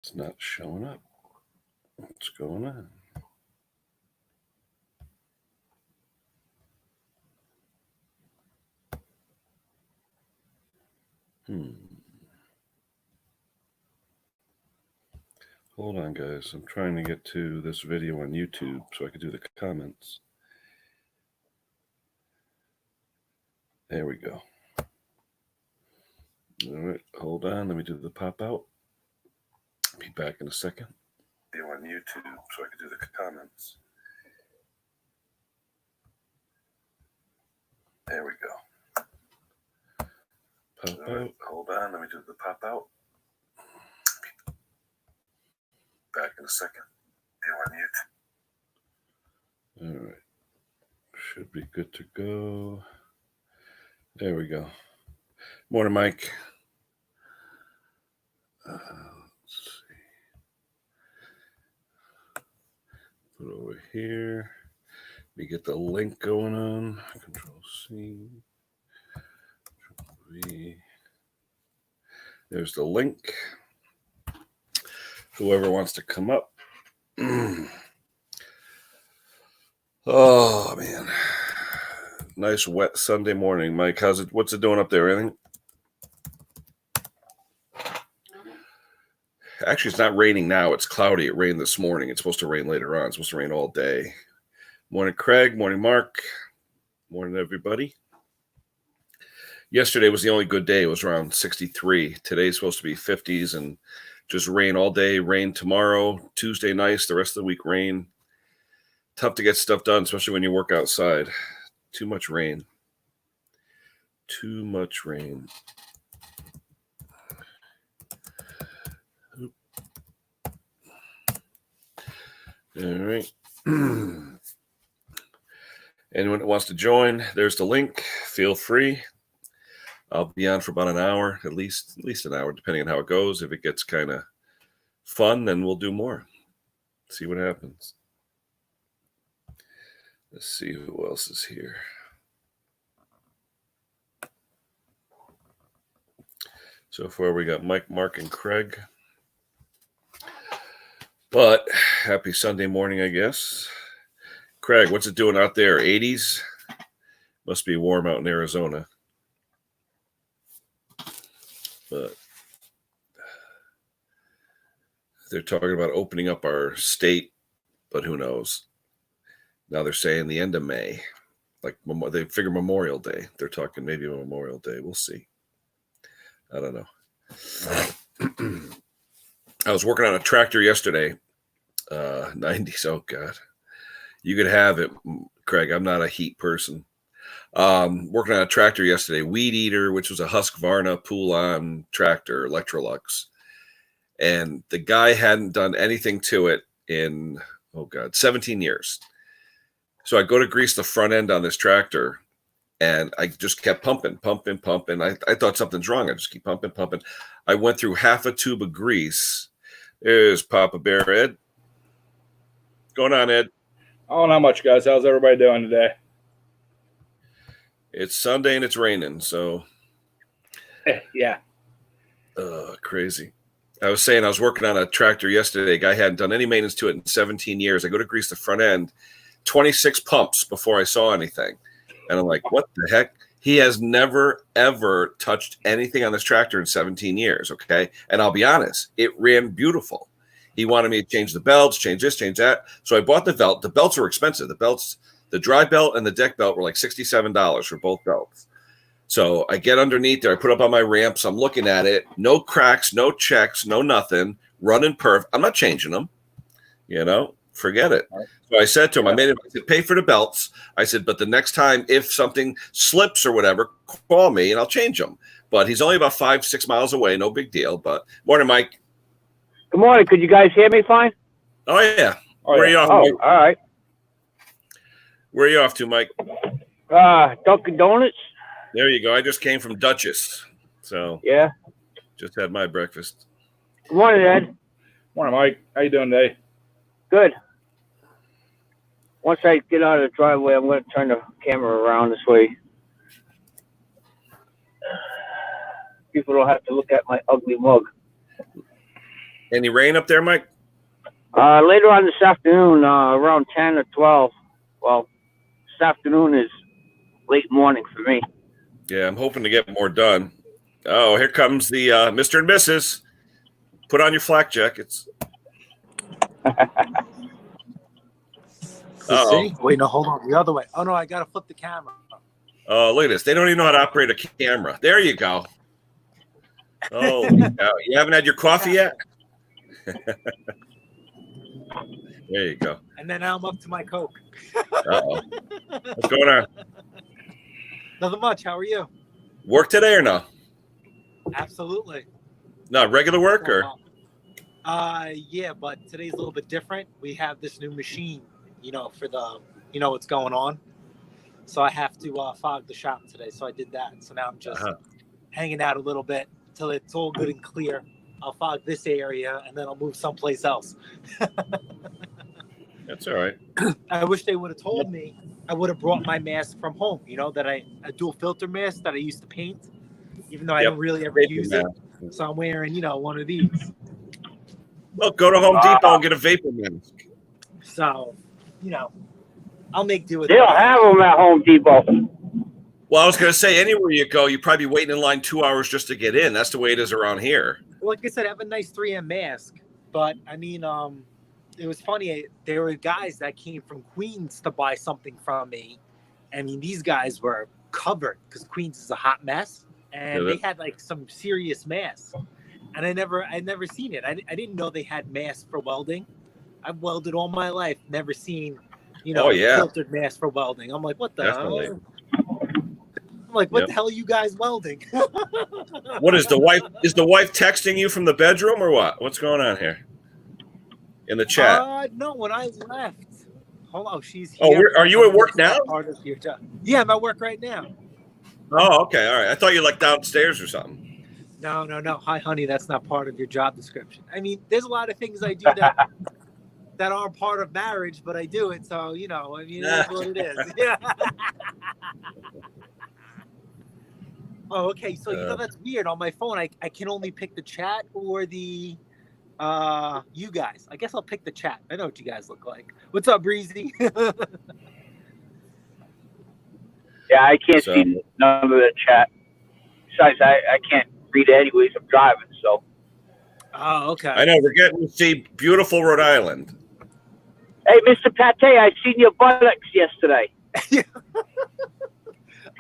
It's not showing up. What's going on? Hold on, guys. I'm trying to get to this video on YouTube so I can do the comments. There we go. All right, hold on. Let me do the pop out. Be back in a second. Video on YouTube so I can do the comments. There we go. Pop out. Hold on. Let me do the pop out. Back in a second. Video on YouTube. All right. Should be good to go. There we go. Morning, Mike. Let's see. Put it over here. Let me get the link going on. Control C. Control V. There's the link. Whoever wants to come up. Oh, man. Nice wet Sunday morning, Mike. What's it doing up there? Anything? Actually, it's not raining now. It's cloudy. It rained this morning. It's supposed to rain later on. It's supposed to rain all day. Morning, Craig. Morning, Mark. Morning, everybody. Yesterday was the only good day. It was around 63. Today's supposed to be 50s and just rain all day. Rain tomorrow. Tuesday, nice. The rest of the week, rain. Tough to get stuff done, especially when you work outside. Too much rain. Too much rain. All right. Anyone that wants to join, there's the link. Feel free. I'll be on for about an hour, at least an hour, depending on how it goes. If it gets kind of fun, then we'll do more. See what happens. Let's see who else is here. So far, we got Mike, Mark, and Craig. But happy Sunday morning, I guess. Craig, what's it doing out there? 80s? Must be warm out in Arizona. But they're talking about opening up our state, but who knows? Now they're saying the end of May. Like they figure Memorial Day. They're talking maybe Memorial Day. We'll see. I don't know. I was working on a tractor yesterday. 90s. Oh, God. You could have it, Craig. I'm not a heat person. Working on a tractor yesterday. Weed Eater, which was a Husqvarna pull-on tractor, Electrolux. And the guy hadn't done anything to it in, 17 years. So I go to grease the front end on this tractor, and I just kept pumping. I thought something's wrong. I just keep pumping. I went through half a tube of grease. There's Papa Bear. Ed. What's going on, Ed? Oh, not much, guys. How's everybody doing today? It's Sunday and it's raining, so. Yeah. Crazy. I was saying I was working on a tractor yesterday. A guy hadn't done any maintenance to it in 17 years. I go to grease the front end, 26 pumps before I saw anything. And I'm like, what the heck? He has never, ever touched anything on this tractor in 17 years, okay? And I'll be honest, it ran beautiful. He wanted me to change the belts, change this, change that. So I bought the belt. The belts were expensive. The dry belt and the deck belt were like $67 for both belts. So I get underneath there. I put up on my ramps. I'm looking at it. No cracks, no checks, no nothing. Running perf. I'm not changing them. Forget it. So I said to him, I said, pay for the belts. I said, but the next time, if something slips or whatever, call me and I'll change them. But he's only about 5-6 miles away. No big deal. But morning, Mike. Good morning. Could you guys hear me fine? Oh, yeah. Where are you off? Oh, all right. Where are you off to, Mike? Dunkin' Donuts. There you go. I just came from Dutchess. So yeah, just had my breakfast. Good morning, Ed. Morning, Mike. How you doing today? Good. Once I get out of the driveway, I'm going to turn the camera around this way. People don't have to look at my ugly mug. Any rain up there, Mike? Later on this afternoon, around 10 or 12. Well, this afternoon is late morning for me. Yeah, I'm hoping to get more done. Oh, here comes the Mr. and Mrs. Put on your flak jackets. See? Wait, no, hold on. The other way. Oh, no, I got to flip the camera. Oh, look at this. They don't even know how to operate a camera. There you go. Oh, you haven't had your coffee yet? There you go. And then now I'm up to my Coke. Uh-oh. What's going on? Nothing much. How are you? Work today or no? Absolutely. No, regular work or? Yeah, but today's a little bit different. We have this new machine, for the, what's going on. So I have to fog the shop today. So I did that. So now I'm just hanging out a little bit until it's all good and clear. I'll fog this area and then I'll move someplace else. That's all right. I wish they would have told me. I would have brought my mask from home, that a dual filter mask that I used to paint, even though I don't really ever use it. So I'm wearing, one of these. Well, go to Home Depot and get a vapor mask. So, I'll make do with They it. don't have them at Home Depot. Well, I was going to say, anywhere you go, you're probably waiting in line 2 hours just to get in. That's the way it is around here. Well, like I said, I have a nice 3M mask, but I mean, it was funny. There were guys that came from Queens to buy something from me. I mean, these guys were covered because Queens is a hot mess, and they had like some serious masks. And I'd never seen it. I didn't know they had masks for welding. I've welded all my life, never seen, filtered mask for welding. I'm like, what the hell? I'm like, what the hell are you guys welding? What is the wife? Is the wife texting you from the bedroom or what? What's going on here? In the chat? No, when I left. Hold on, she's here. Oh, are you at work now? Part of your job. Yeah, I'm at work right now. Oh, okay, all right. I thought you were like downstairs or something. No. Hi, honey. That's not part of your job description. I mean, there's a lot of things I do that aren't part of marriage, but I do it. So, it is what it is. Yeah. Oh, okay. So, that's weird. On my phone, I can only pick the chat or the you guys. I guess I'll pick the chat. I know what you guys look like. What's up, Breezy? Yeah, I can't see none of the chat. Besides, I can't read it anyways. I'm driving, so. Oh, okay. I know. We're getting to see beautiful Rhode Island. Hey, Mr. Pate, I seen your buttocks yesterday.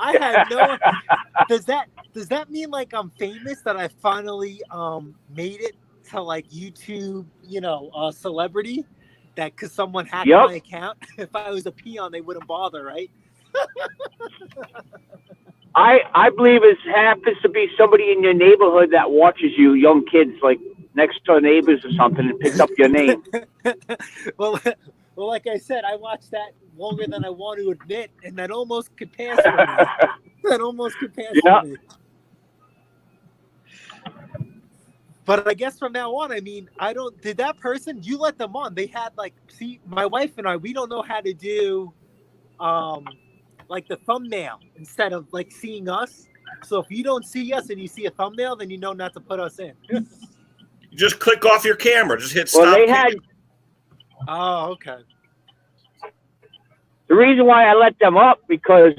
I had no. Does that mean like I'm famous that I finally made it to like YouTube, celebrity? That because someone hacked my account. If I was a peon, they wouldn't bother, right? I believe it happens to be somebody in your neighborhood that watches you, young kids, like next door neighbors or something, and picks up your name. Well, like I said, I watched that longer than I want to admit, and that almost could pass for me. But I guess from now on, I mean, did that person, you let them on. They had my wife and I, we don't know how to do, like the thumbnail instead of like seeing us. So if you don't see us and you see a thumbnail, then you know not to put us in. You just click off your camera. Just hit stop. Well, they had. Oh, okay. The reason why I let them up because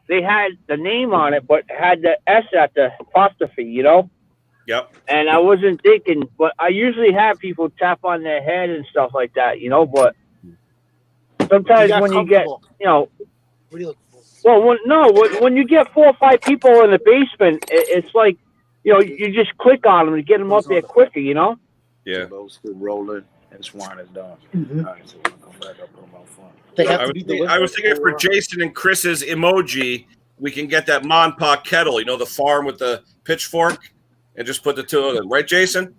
they had the name on it, but had the S at the apostrophe, Yep. And I wasn't thinking, but I usually have people tap on their head and stuff like that, but sometimes when you get, What are you looking for? well, when you get 4 or 5 people in the basement, it's like, you just click on them to get them up there quicker, Yeah. Those still rolling and Swan is done. Mm-hmm. All right, so we'll come back up on my phone. I was thinking for Jason and Chris's emoji, we can get that Monpont kettle, the farm with the pitchfork, and just put the two of them. Right, Jason?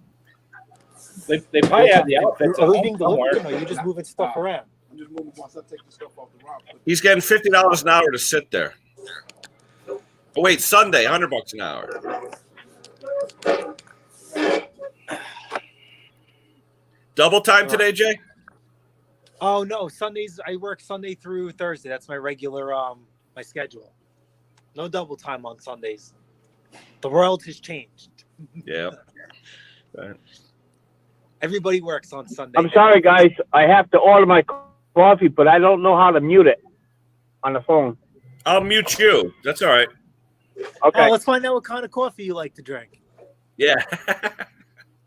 They probably have the outfits. Are we being delivered or are you just moving stuff around? I'm just moving once I take the stuff off the rock. He's getting $50 an hour to sit there. Oh, wait, Sunday, $100 an hour. Double time today, Jay? Oh no, Sundays I work Sunday through Thursday. That's my regular my schedule. No double time on Sundays. The world has changed. Yeah. Right. Everybody works on Sunday. I'm sorry, guys. I have to order my coffee, but I don't know how to mute it on the phone. I'll mute you. That's all right. Okay. Oh, let's find out what kind of coffee you like to drink. Yeah.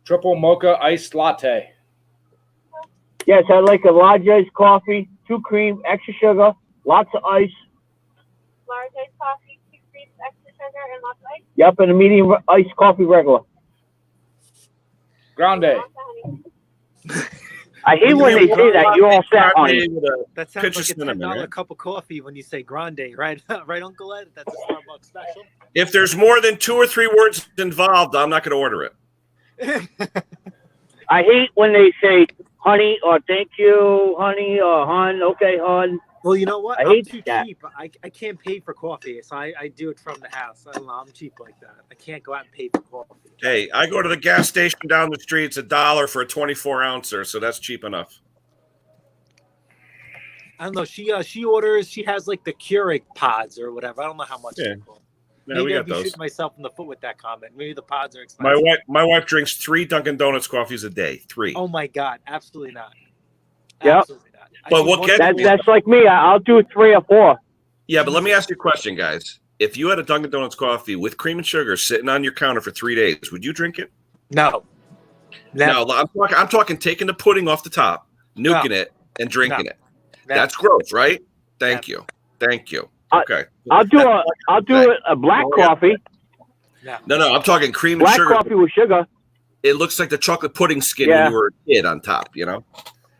Triple mocha iced latte. Yes, I like a large iced coffee, 2 cream, extra sugar, lots of ice. Large iced coffee, 2 creams, extra sugar, and lots of ice. Yep, and a medium iced coffee regular. Grande. Lots of honey. I hate when they say that. You're all set, honey. That sounds Pinch of like a cinnamon, $10 right? cup of coffee when you say grande, right? Right, Uncle Ed? That's a Starbucks special. If there's more than 2 or 3 words involved, I'm not going to order it. I hate when they say honey or thank you, honey or hun. Okay, hun. Well, you know what? I I'm hate too that. cheap. I can't pay for coffee, so I do it from the house. I don't know. I'm cheap like that. I can't go out and pay for coffee. Hey, I go to the gas station down the street. It's $1 for a 24-ouncer, so that's cheap enough. I don't know. She orders. She has like the Keurig pods or whatever. I don't know how much. Yeah. they're called. Yeah, Maybe we I'd got be those. shooting myself in the foot with that comment. Maybe the pods are expensive. My wife drinks 3 Dunkin' Donuts coffees a day. 3. Oh my God! Absolutely not. Yep. Absolutely not. I But think what one- gets- That's like me. I'll do 3 or 4. Yeah, but let me ask you a question, guys. If you had a Dunkin' Donuts coffee with cream and sugar sitting on your counter for 3 days, would you drink it? No. Never. No, I'm talking taking the pudding off the top, nuking it, and drinking it. Never. That's gross, right? Thank you. Okay. I'll do a black coffee. No, I'm talking cream and Black sugar. coffee with sugar. It looks like the chocolate pudding skin Yeah. when you were a kid on top, you know?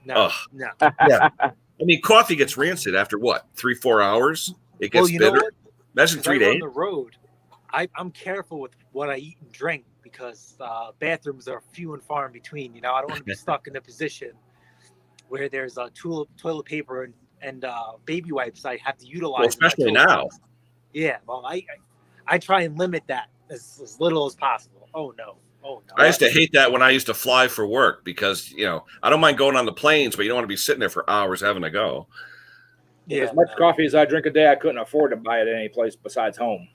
No. Ugh. No. Yeah. I mean, coffee gets rancid after what? 3-4 hours? It gets Well, you know bitter. what? Imagine 'Cause 3 I'm on days. the road. I'm careful with what I eat and drink because bathrooms are few and far in between. You know, I don't want to be stuck in a position where there's toilet paper and baby wipes I have to utilize. Well, especially in my now. toilets. Yeah, well, I try and limit that as little as possible. Oh no. I used to hate that when I used to fly for work because, you know, I don't mind going on the planes, but you don't want to be sitting there for hours having to go. Yeah. As much coffee as I drink a day, I couldn't afford to buy it at any place besides home.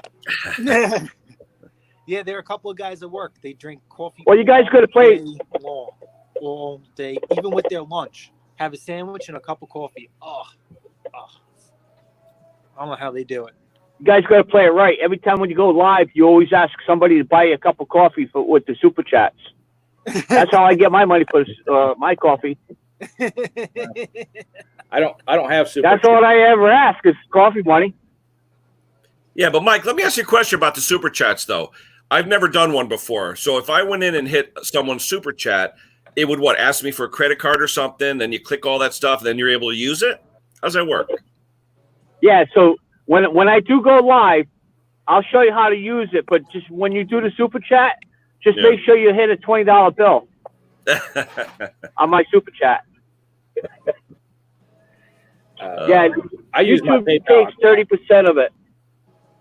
Yeah, there are a couple of guys at work. They drink coffee. Well, you guys could have played. All day, even with their lunch. Have a sandwich and a cup of coffee. Oh. I don't know how they do it. You guys got to play it right. Every time when you go live, you always ask somebody to buy you a cup of coffee with the super chats. That's how I get my money for my coffee. I don't have super. That's all I ever ask is coffee money. Yeah, but Mike, let me ask you a question about the super chats, though. I've never done one before. So if I went in and hit someone's super chat, it would ask me for a credit card or something, then you click all that stuff, then you're able to use it? How's that work? Yeah, so when I do go live, I'll show you how to use it. But just when you do the super chat, just Yeah. make sure you hit a $20 bill on my super chat. Yeah, I use my YouTube PayPal. takes 30% of it.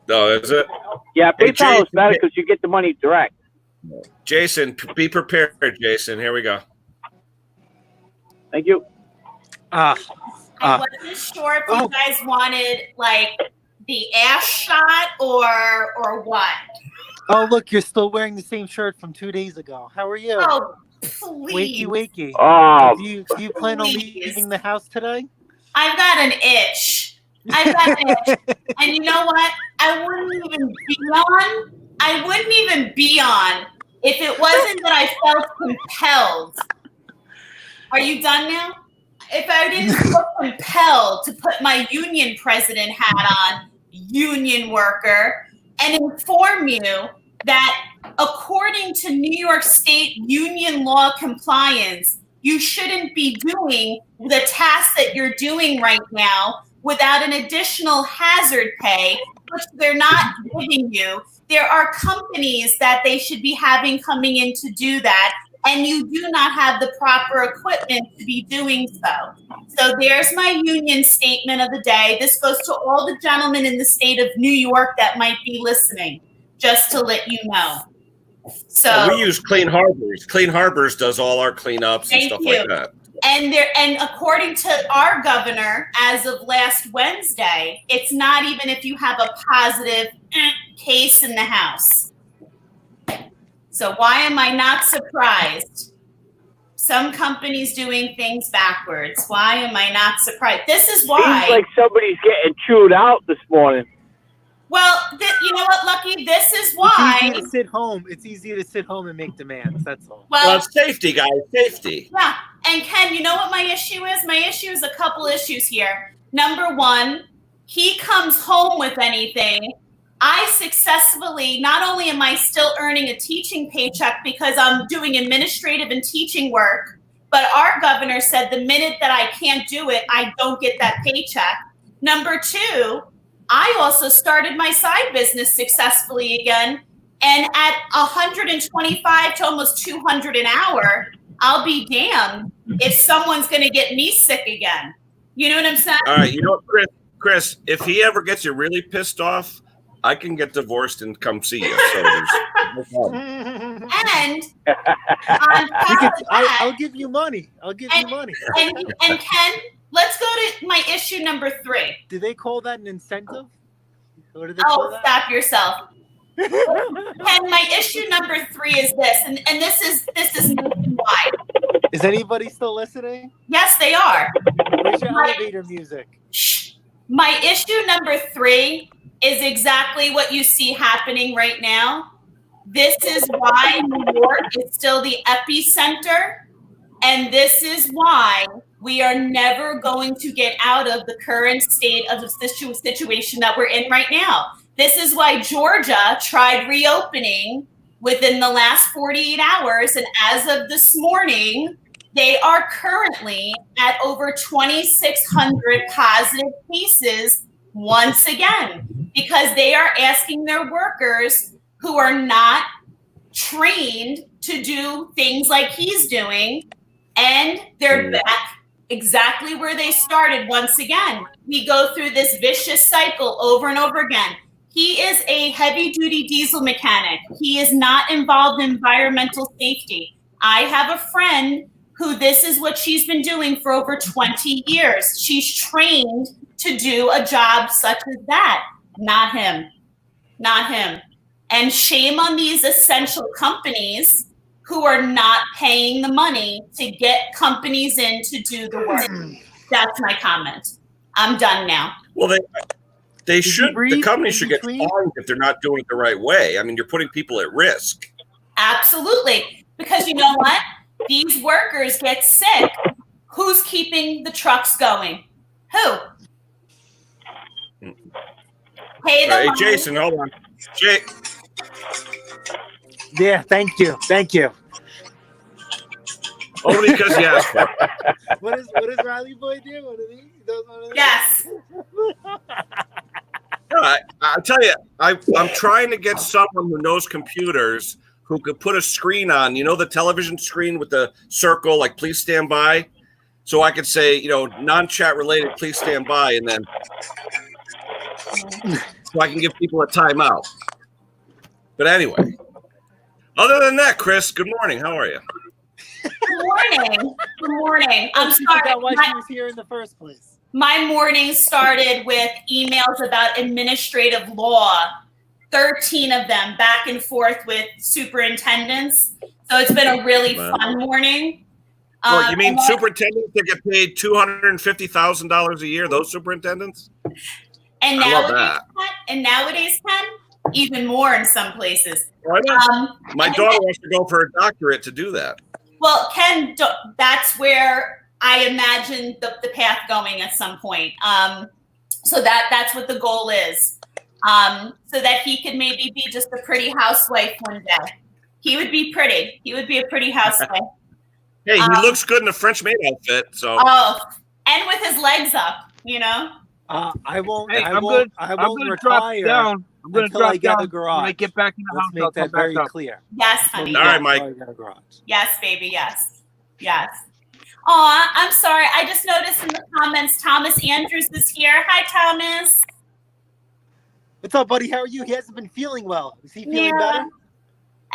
No, is it? Yeah, Hey, PayPal is Jay- better because you get the money direct. Jason, be prepared, Jason. Here we go. Thank you. I wasn't sure if Oh. you guys wanted like the ass shot or what. Oh, look, you're still wearing the same shirt from 2 days ago. How are you? Oh, please. Wakey. Oh, Do you plan on Please. leaving the house today? I've got an itch. I've got an itch. And you know what? I wouldn't even be on if it wasn't that I felt compelled. Are you done now? If I didn't feel compelled to put my union president hat on, union worker, and inform you that according to New York State union law compliance, you shouldn't be doing the task that you're doing right now without an additional hazard pay, which they're not giving you. There are companies that they should be having coming in to do that, and you do not have the proper equipment to be doing so. So there's my union statement of the day. This goes to all the gentlemen in the state of New York that might be listening, just to let you know. So We use Clean Harbors. Clean Harbors does all our cleanups and Thank stuff you. like that. And according to our governor, as of last Wednesday, it's not even if you have a positive case in the house. So why am I not surprised? Some companies doing things backwards. Why am I not surprised? This is why. Seems like somebody's getting chewed out this morning. Well, you know what, Lucky? This is It's why. easier to sit home. It's easier to sit home and make demands. That's all. Well, Well, it's safety, guys. Safety. yeah. And Ken, you know what my issue is? My issue is a couple issues here. Number one, he comes home with anything. I successfully, not only am I still earning a teaching paycheck because I'm doing administrative and teaching work, but our governor said the minute that I can't do it, I don't get that paycheck. Number two, I also started my side business successfully again. And at 125 to almost 200 an hour, I'll be damned if someone's going to get me sick again. You know what I'm saying? All right, you know what, Chris, if he ever gets you really pissed off, I can get divorced and come see you. So there's no problem. And on top of that, I'll give you money. I'll give you money. and Ken, let's go to my issue number 3. Do they call that an incentive? What do they call Oh, that? stop yourself. Ken, my issue number 3 is this, and this is why. Is anybody still listening? Yes, they are. Where's your My- elevator music? Shh. My issue number 3 is exactly what you see happening right now. This is why New York is still the epicenter, and this is why we are never going to get out of the current state of the situation that we're in right now. This is why Georgia tried reopening within the last 48 hours, and as of this morning, they are currently at over 2,600 positive cases once again, because they are asking their workers who are not trained to do things like he's doing, and they're back exactly where they started once again. We go through this vicious cycle over and over again. He is a heavy-duty diesel mechanic. He is not involved in environmental safety. I have a friend who this is what she's been doing for over 20 years. She's trained to do a job such as that. Not him. Not him. And shame on these essential companies who are not paying the money to get companies in to do the work. That's my comment. I'm done now. Well, they should. The breathe company in should get between? fined if they're not doing it the right way. I mean, you're putting people at risk. Absolutely. Because you know what? These workers get sick. Who's keeping the trucks going? Who? Pay the Hey, money. Jason, hold on. Yeah, thank you. Thank you. Only because he asked for it. What does Riley Boy do? What do he does one of these? Yes. I tell you, I'm trying to get someone who knows computers who could put a screen on, you know, the television screen with the circle, like please stand by. So I could say, you know, non-chat related, please stand by. And then so I can give people a timeout. But anyway, other than that, Chris, good morning. How are you? Good morning. Good morning. I'm She sorry. forgot why she was here in the first place. My morning started with emails about administrative law, 13 of them back and forth with superintendents. So it's been a really Wow. fun morning. Well, you mean and then- superintendents that get paid $250,000 a year? Those superintendents? And I love nowadays, Ken, even more in some places. Well, I know. My daughter wants to go for a doctorate to do that. Well, Ken, that's where I imagine the path going at some point. So that's what the goal is. So that he could maybe be just a pretty housewife one day. He would be pretty. He would be a pretty housewife. Hey, he looks good in a French maid outfit. So Oh, and with his legs up, you know. Hey, I won't I'm gonna drop retire down. I'm gonna until drop I get down a when I garage. get back in the Let's house. I'll make come that very back up. clear. Yes, honey. All right, Yes. Mike. I got a garage. Yes, baby. Yes. Yes. Aw, I'm sorry. I just noticed in the comments Thomas Andrews is here. Hi, Thomas. What's up, buddy? How are you? He hasn't been feeling well. Is he feeling Yeah. better?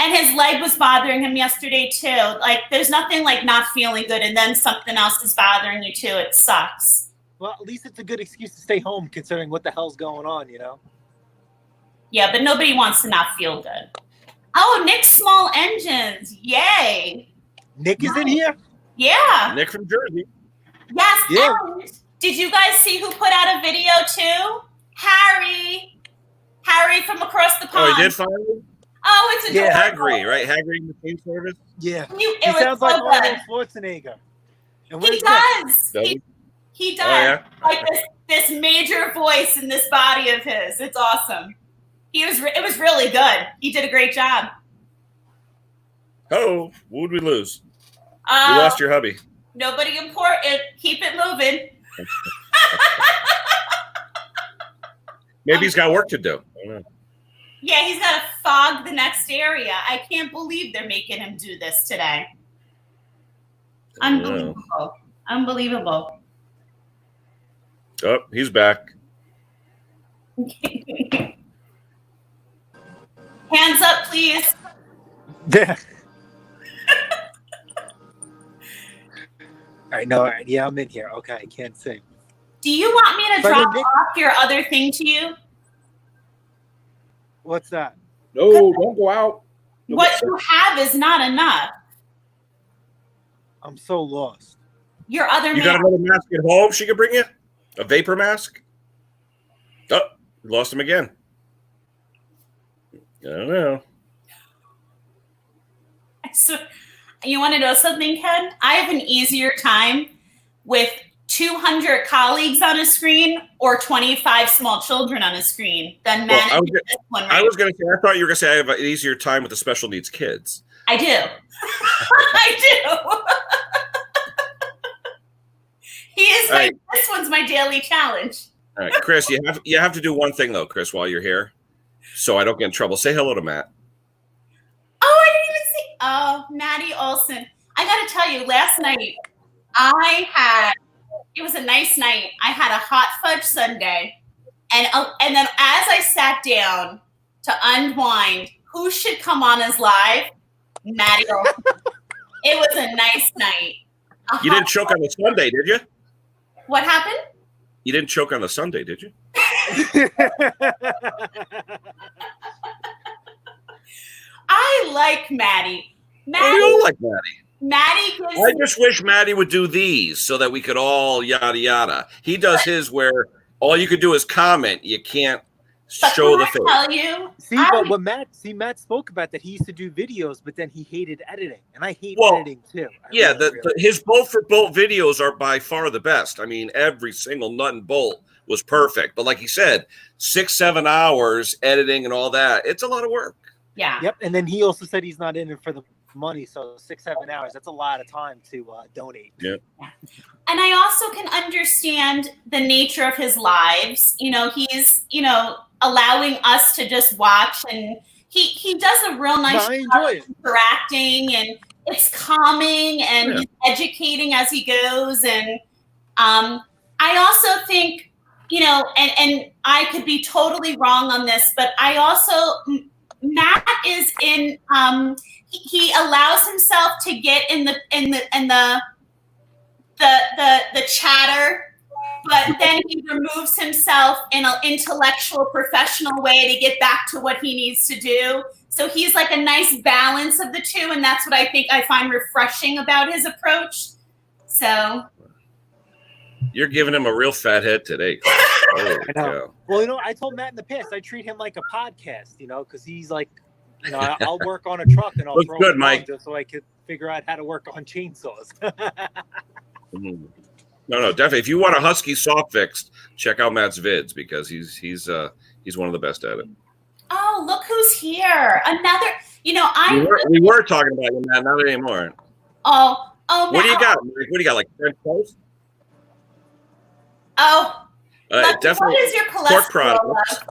And his leg was bothering him yesterday too. Like, there's nothing like not feeling good and then something else is bothering you too. It sucks. Well, at least it's a good excuse to stay home, considering what the hell's going on, you know? Yeah, but nobody wants to not feel good. Oh, Nick Small Engines. Yay. Nick is in here? Yeah. Nick from Jersey. Yes. Yeah. And did you guys see who put out a video too? Harry from across the pond. Oh, he did finally? Oh, it's adorable. Yeah. Hagry, right? Hagry Machine Service? Yeah. It He was sounds so like good. Arnold Schwarzenegger. And He where's Nick? does. Does He does. Oh, yeah? Like this major voice in this body of his. It's awesome. It was really good. He did a great job. Oh, what would we lose? You Uh, lost your hubby. Nobody important. Keep it moving. Maybe he's got work to do. I don't know. Yeah, he's got to fog the next area. I can't believe they're making him do this today. I don't know. Unbelievable. Unbelievable. Oh, he's back. Hands up, please. Yeah. All right, no, all right, yeah, I'm in here. Okay, I can't sing. Do you want me to But drop Nick- off your other thing to you? What's that? No, don't go out. You'll What get you have is not enough. I'm so lost. Your other You got man. another mask at home she could bring you? A vapor mask? Oh, we lost him again. I don't know. So, you want to know something, Ken? I have an easier time with 200 colleagues on a screen or 25 small children on a screen than Well, managing this one. I Right? was going to say, I thought you were going to say I have an easier time with the special needs kids. I do. I do. He is All right. this one's my daily challenge. All right, Chris, you have to do one thing though, Chris, while you're here, so I don't get in trouble. Say hello to Matt. Oh, I didn't even see. Oh, Maddie Olson. I got to tell you, last night it was a nice night. I had a hot fudge sundae, and then as I sat down to unwind, who should come on as live? Maddie Olson. It was a nice night. You didn't choke on the Sunday, did you? What happened? You didn't choke on the Sunday, did you? I like Maddie. I Maddie, don't like Maddie. Maddie gives I just wish Maddie would do these so that we could all yada yada. He does his where all you could do is comment. You can't but show can the I face. tell you, See, but what Matt spoke about that he used to do videos, but then he hated editing, and I hate Well, editing too. Yeah, really. his bolt for bolt videos are by far the best. I mean, every single nut and bolt was perfect. But like he said, 6-7 hours editing and all that, it's a lot of work. yeah. Yep, and then he also said he's not in it for the money, so 6-7 hours. That's a lot of time to donate. Yeah. And I also can understand the nature of his lives. You know, he's, allowing us to just watch, and he does a real nice I job enjoy it. interacting, and it's calming and Yeah. he's educating as he goes. And I also think, and I could be totally wrong on this, but I also Matt is in he allows himself to get in the chatter, but then he removes himself in an intellectual, professional way to get back to what he needs to do. So he's like a nice balance of the two, and that's what I find refreshing about his approach. So You're giving him a real fat head today, Chris. Holy I know. cow. Well, I told Matt in the past I treat him like a podcast, because he's like, I'll work on a truck and I'll Looks throw good, him Mike. on just so I could figure out how to work on chainsaws. Mm. No, definitely. If you want a Husky soft fixed, check out Matt's vids because he's one of the best at it. oh, look who's here! Another, We were talking about you, Matt, not anymore. oh, What do you got, Mike? What do you got? Like French toast? Oh, Lucky, Definitely. what is your pork cholesterol? products.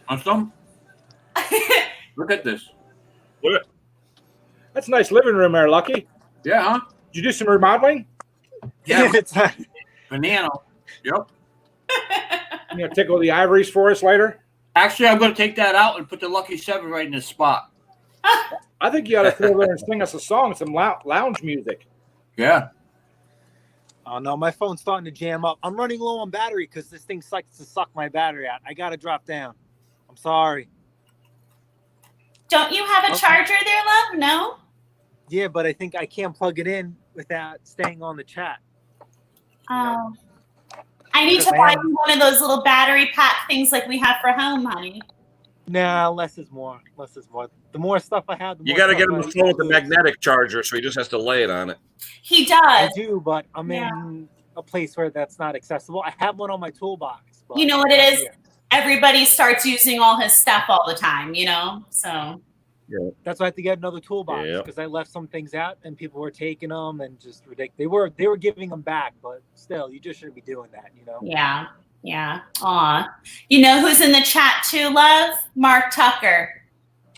Want some? Look at this. That's a nice living room there, Lucky. Yeah, huh? Did you do some remodeling? Yeah, It's banana. Yep. Tickle the ivories for us later? Actually, I'm going to take that out and put the Lucky 7 right in the spot. I think you ought to throw there and sing us a song, some lounge music. Yeah. Oh no, my phone's starting to jam up. I'm running low on battery because this thing likes to suck my battery out. I gotta drop down. I'm sorry. Don't you have a Okay. charger there, love? No? Yeah, but I think I can't plug it in without staying on the chat. Oh. I need to Because I buy have- you one of those little battery pack things like we have for home, honey. Nah, less is more. Less is more. The more stuff I have, the You more got to stuff get him I the phone with the lose. magnetic charger, so he just has to lay it on it. He I does. do, but I'm Yeah. in a place where that's not accessible. I have one on my toolbox. But You know what it not is? here. Everybody starts using all his stuff all the time, you know? So, That's why I have to get another toolbox Yep. because I left some things out and people were taking them and just ridiculous. They were giving them back, but still, you just shouldn't be doing that, you know. yeah. Yeah. Aw. You know who's in the chat too, love? Mark Tucker.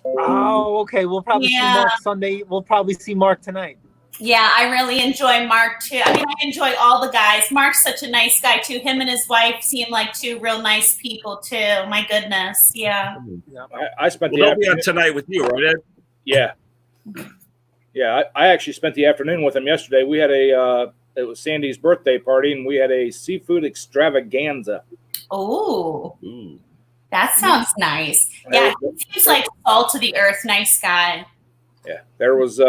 Oh, okay. We'll probably Yeah. see Mark Sunday. We'll probably see Mark tonight. Yeah, I really enjoy Mark too. I mean, I enjoy all the guys. Mark's such a nice guy too. Him and his wife seem like two real nice people too. My goodness. Yeah. I spent Well, the they'll be on afternoon. tonight with you, right, Ed? Yeah. Yeah, I actually spent the afternoon with him yesterday. We had it was Sandy's birthday party, and we had a seafood extravaganza. Oh, Ooh. that sounds nice. Yeah, he seems like salt to the earth, nice guy. Yeah, there was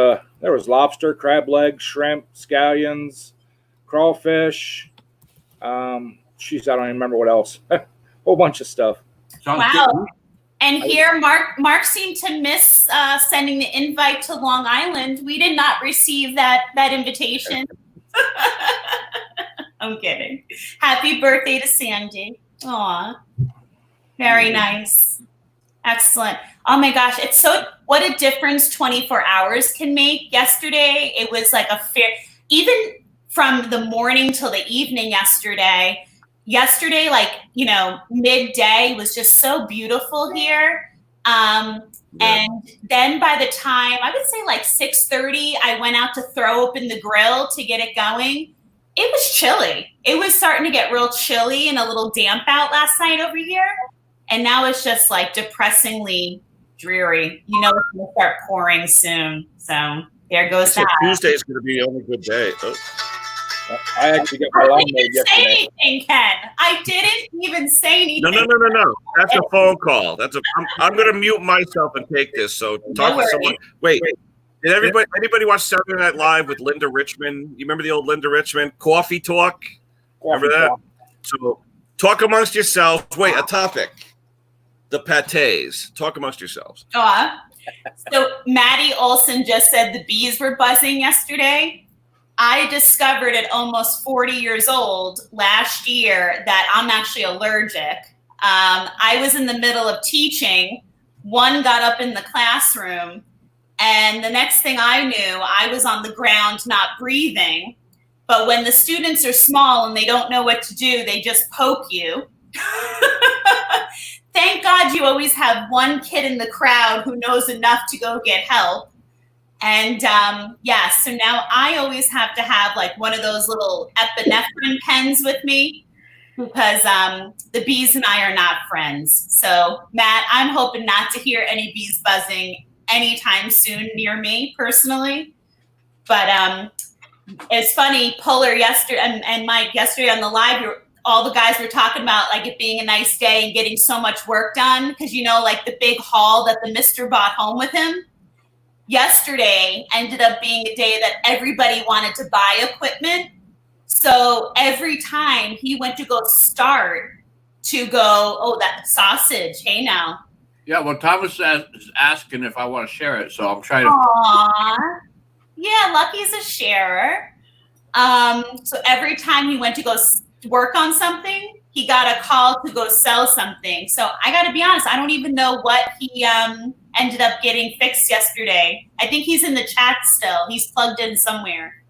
lobster, crab legs, shrimp, scallions, crawfish. Jeez, I don't even remember what else. Whole bunch of stuff. Sounds Wow. good. And here, Mark seemed to miss sending the invite to Long Island. We did not receive that invitation. I'm kidding. Happy birthday to Sandy. Aw. Very nice. Excellent. Oh my gosh, it's so what a difference 24 hours can make. Yesterday, it was like even from the morning till the evening yesterday, like, you know, midday was just so beautiful here. And then by the time, I would say like 6:30, I went out to throw open the grill to get it going. It was chilly. It was starting to get real chilly and a little damp out last night over here. And now it's just like depressingly dreary. You know, it's going to start pouring soon. So there goes So that. Tuesday is going to be the only good day. Oh, I actually got my I lawn didn't mowed even say yesterday. anything, Ken. I didn't even say anything. no. That's a phone call. I'm going to mute myself and take this. So talk to worries. someone. Wait. Did anybody watch Saturday Night Live with Linda Richmond? You remember the old Linda Richmond Coffee Talk? Remember that? So talk amongst yourselves. Wait, a topic. The patés. Talk amongst yourselves. So Maddie Olson just said the bees were buzzing yesterday. I discovered at almost 40 years old last year that I'm actually allergic. I was in the middle of teaching. One got up in the classroom, and the next thing I knew, I was on the ground not breathing. But when the students are small and they don't know what to do, they just poke you. Thank God you always have one kid in the crowd who knows enough to go get help. And so now I always have to have like one of those little epinephrine pens with me because the bees and I are not friends. So Matt, I'm hoping not to hear any bees buzzing anytime soon near me personally. But it's funny, Polar yesterday and Mike yesterday on the live, all the guys were talking about like it being a nice day and getting so much work done because, you know, like the big haul that the Mr. brought home with him. Yesterday ended up being a day that everybody wanted to buy equipment. So every time he went to go start to go, oh, that sausage, hey now. Yeah, well, Thomas is asking if I want to share it, so I'm trying to. Aww. Yeah, Lucky's a sharer. So every time he went to go work on something, he got a call to go sell something. So I got to be honest, I don't even know what he ended up getting fixed yesterday. I think he's in the chat still. He's plugged in somewhere.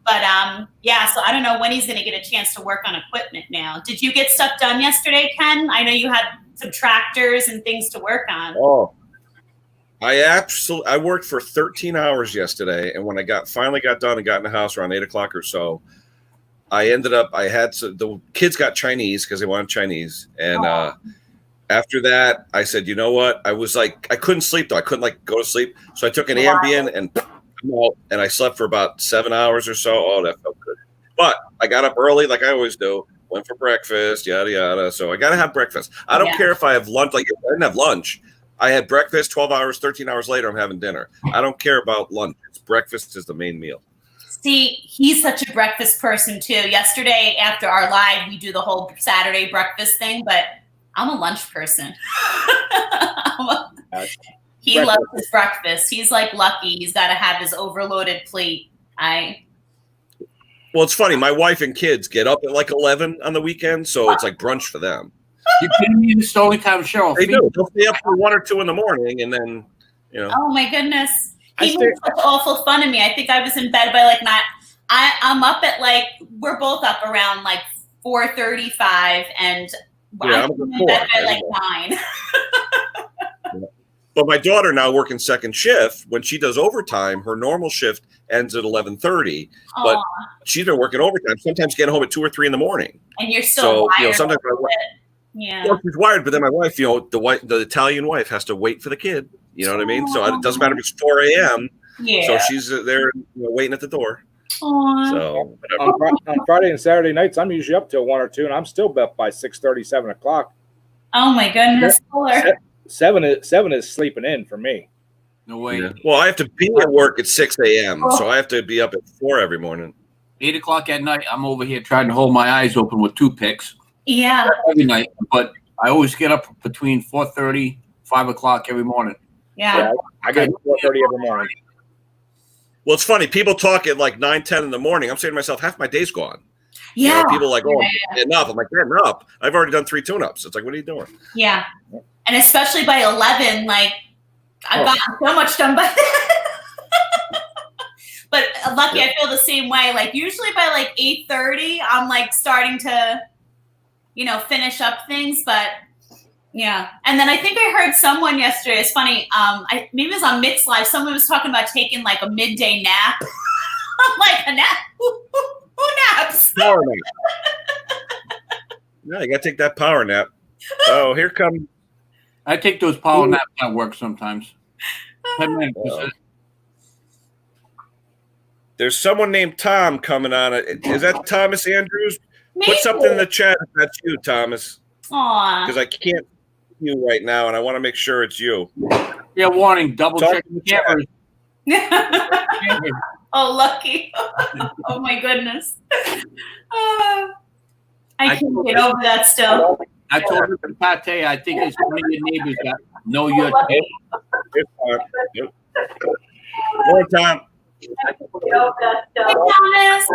But so I don't know when he's going to get a chance to work on equipment now. Did you get stuff done yesterday, Ken? I know you had some tractors and things to work on. Oh, I worked for 13 hours yesterday, and when I finally got done and got in the house around 8 o'clock or so, the kids got Chinese because they wanted Chinese, and after that, I said, you know what? I was like, I couldn't sleep though. I couldn't like go to sleep, so I took an Ambien and I slept for about 7 hours or so. Oh, that felt good. But I got up early, like I always do. Went for breakfast, yada yada. So I gotta have breakfast. I don't care if I have lunch. Like if I didn't have lunch, I had breakfast, 12 hours, 13 hours later, I'm having dinner. I don't care about lunch. Breakfast is the main meal. See, he's such a breakfast person too. Yesterday after our live, we do the whole Saturday breakfast thing, but I'm a lunch person. He Breakfast. loves his breakfast. He's like Lucky. He's got to have his overloaded plate. Well, it's funny. My wife and kids get up at like 11 on the weekend, so it's like brunch for them. You kidding me? This is the only time Cheryl. They do. They'll stay up till 1 or 2 in the morning, and then, you know. Oh my goodness. He made such awful fun of me. I think I was in bed by like I'm up at like, we're both up around like 4:35, and Yeah, I'm I'm in at 4. bed by like 9. But my daughter now working second shift. When she does overtime, her normal shift ends at 11:30. But Aw, she's been working overtime, sometimes getting home at 2 or 3 in the morning. and you're still So, wired. you know, sometimes a little bit. Yeah. Well, she's wired, but then my wife, you know, the Italian wife has to wait for the kid. You know what I mean? So it doesn't matter if it's 4 a.m. Yeah. So she's there, you know, waiting at the door. Aw. So On Friday and Saturday nights, I'm usually up till 1 or 2, and I'm still up by 6:30, 7 o'clock. Oh my goodness. Fuller. 7 is sleeping in for me. No way. yeah. Well, I have to be at work at 6 a.m. So I have to be up at 4 every morning. 8 o'clock at night, I'm over here trying to hold my eyes open with toothpicks Yeah. every night. But I always get up between 4:30, 5 o'clock every morning. Yeah. I get up at 4:30 every morning. Well, it's funny. People talk at like 9, 10 in the morning. I'm saying to myself, half my day's gone. You Yeah. know, people are like, oh, I'm getting up. I'm like, getting up. I've already done 3 tune-ups. It's like, what are you doing? Yeah. And especially by 11, like, I've gotten so much done by But Lucky, I feel the same way. Like, usually by like 8:30, I'm like starting to, you know, finish up things. But yeah. And then I think I heard someone yesterday. It's funny. Maybe it was on Mixed Live. Someone was talking about taking like a midday nap. I'm like, a nap? Who naps? Power nap. No, you got to take that power nap. Oh, here comes. I take those power naps at work sometimes. 10 minutes. There's someone named Tom coming on. Is that Thomas Andrews? Maybe. Put something in the chat if that's you, Thomas, Aw. because I can't see you right now, and I want to make sure it's you. Yeah, warning, double Talk check in the the cameras. Oh, Lucky. Oh, my goodness. I can't get over that still. I told her to Pate, I think it's one of your neighbors that know you're More time. Hey, Thomas.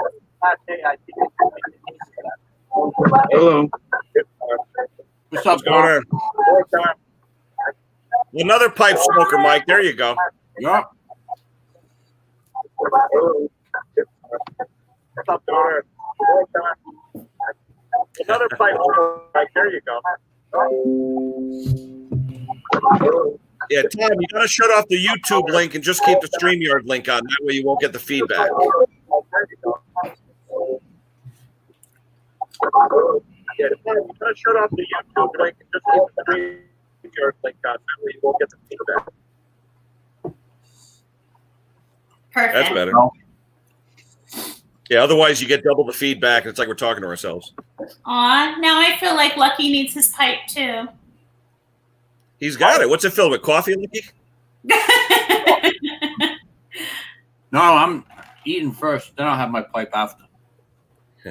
Hello. What's up, What's going on? Another pipe smoker, Mike. There you go. Yeah. Another pipe smoker, Mike. There you go. Yeah, Tom, you got to shut off the YouTube link and just keep the StreamYard link on. That way you won't get the feedback. Yeah, Tom, you got to shut off the YouTube link and just keep the StreamYard link on. That way you won't get the feedback. Perfect. That's better. Yeah, otherwise you get double the feedback and it's like we're talking to ourselves. Aw, now I feel like Lucky needs his pipe too. He's got it. What's it filled with? Coffee, Lucky? No, I'm eating first, then I'll have my pipe after.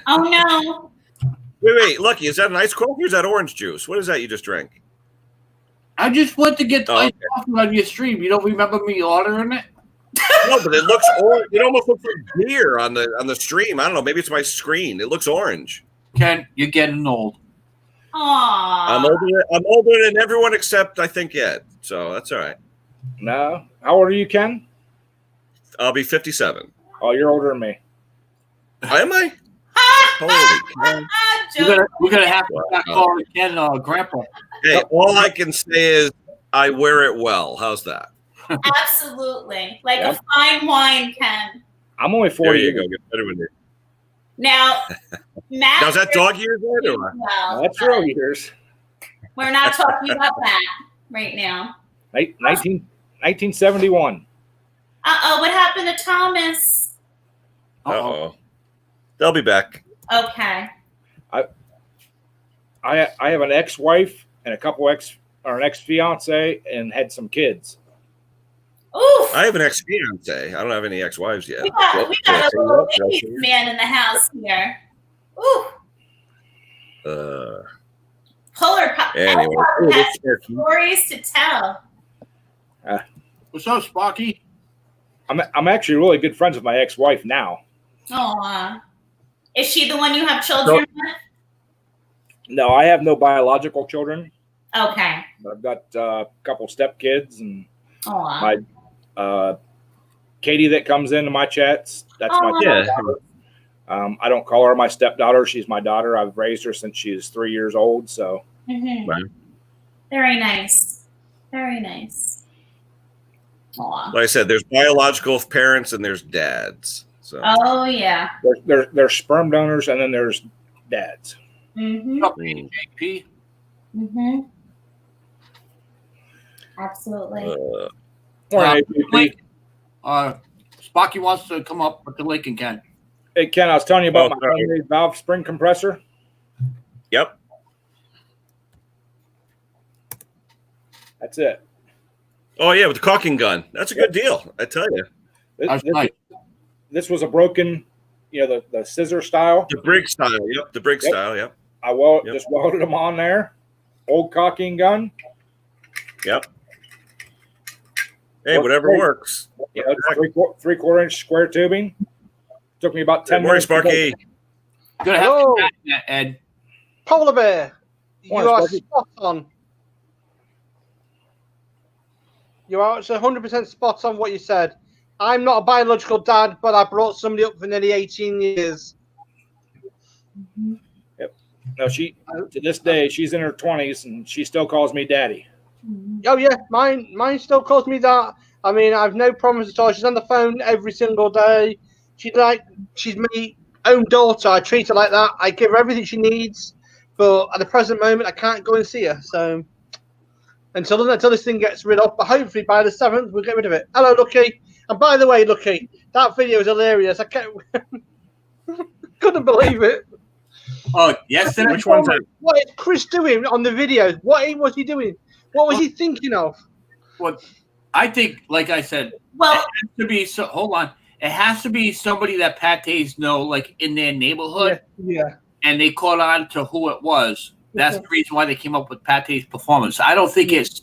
Oh no. Wait, Lucky, is that an iced coffee or is that orange juice? What is that you just drank? I just went to get the Oh, ice okay. coffee on your stream. You don't remember me ordering it? No, but it looks orange. It almost looks like beer on the stream. I don't know. Maybe it's my screen. It looks orange. Ken, you're getting old. Aw. I'm older than everyone except I think Ed. So that's all right. No. How old are you, Ken? I'll be 57. Oh, you're older than me. Am I? Holy cow. We're gonna have to start calling Ken Grandpa. Hey, all I can say is I wear it well. How's that? Absolutely. Like Yeah. a fine wine, Ken. I'm only There 40 you years. go. Get better with it. Now, Matt. Now, is that dog years yet or what? Well, That's real years. we're not talking about that right now. 1971. What happened to Thomas? Uh-oh. They'll be back. Okay. I have an ex-wife and a couple or an ex-fiance and had some kids. Oof. I have an ex-fiance. I don't have any ex-wives yet. We got a Can little I say ladies man in the house here. Ooh. that? Polar Anyway, has stories to tell. What's up, Sparky? I'm actually really good friends with my ex-wife now. Aw. Is she the one you have children with? No, I have no biological children. Okay. But I've got a couple stepkids and Aw. my Katie that comes into my chats. That's my Aw. Yeah. stepdaughter. I don't call her my stepdaughter. She's my daughter. I've raised her since she was 3 years old. So Mhm. Right. Very nice. Very nice. Aw. Like I said, there's biological parents and there's dads. So Oh yeah. there's sperm donors and then there's dads. Mhm. What's up, JP? Mhm. Absolutely. Morning, Link. APP. Sparky wants to come up with the link again. Hey Ken, I was telling you about Oh, my sorry. homemade valve spring compressor. Yep. That's it. Oh yeah, with the caulking gun. That's a good deal. I tell you. That's nice. This was a broken, the scissor style. The Briggs style. Yep. The Briggs Yep. style. Yep. I Yep. just welded them on there. Old caulking gun. Yep. Hey, Works whatever great. works. It's 3/4 inch square tubing. Took me about 10 Good morning, minutes. to Sparky. Good to have Hello. you back, Ed. Polar bear, you Morning, are Sparky. spot on. You are 100% spot on what you said. I'm not a biological dad, but I brought somebody up for nearly 18 years. No, to this day, she's in her 20s and she still calls me daddy. Oh yeah, mine still calls me that. I mean, I've no problems at all. She's on the phone every single day. She's my own daughter. I treat her like that. I give her everything she needs. But at the present moment, I can't go and see her. So until this thing gets rid of, but hopefully by the 7th, we'll get rid of it. Hello, Lucky. And by the way, Lucky, that video is hilarious. I couldn't believe it. Oh, yesterday. Which one's that? What is Chris doing on the video? What was he doing? What was he thinking of? What I think, like I said, Well, it has to be. So hold on. It has to be somebody that Pates know, like in their neighborhood, Yeah. and they caught on to who it was. That's the reason why they came up with Pate's performance. I don't think it's,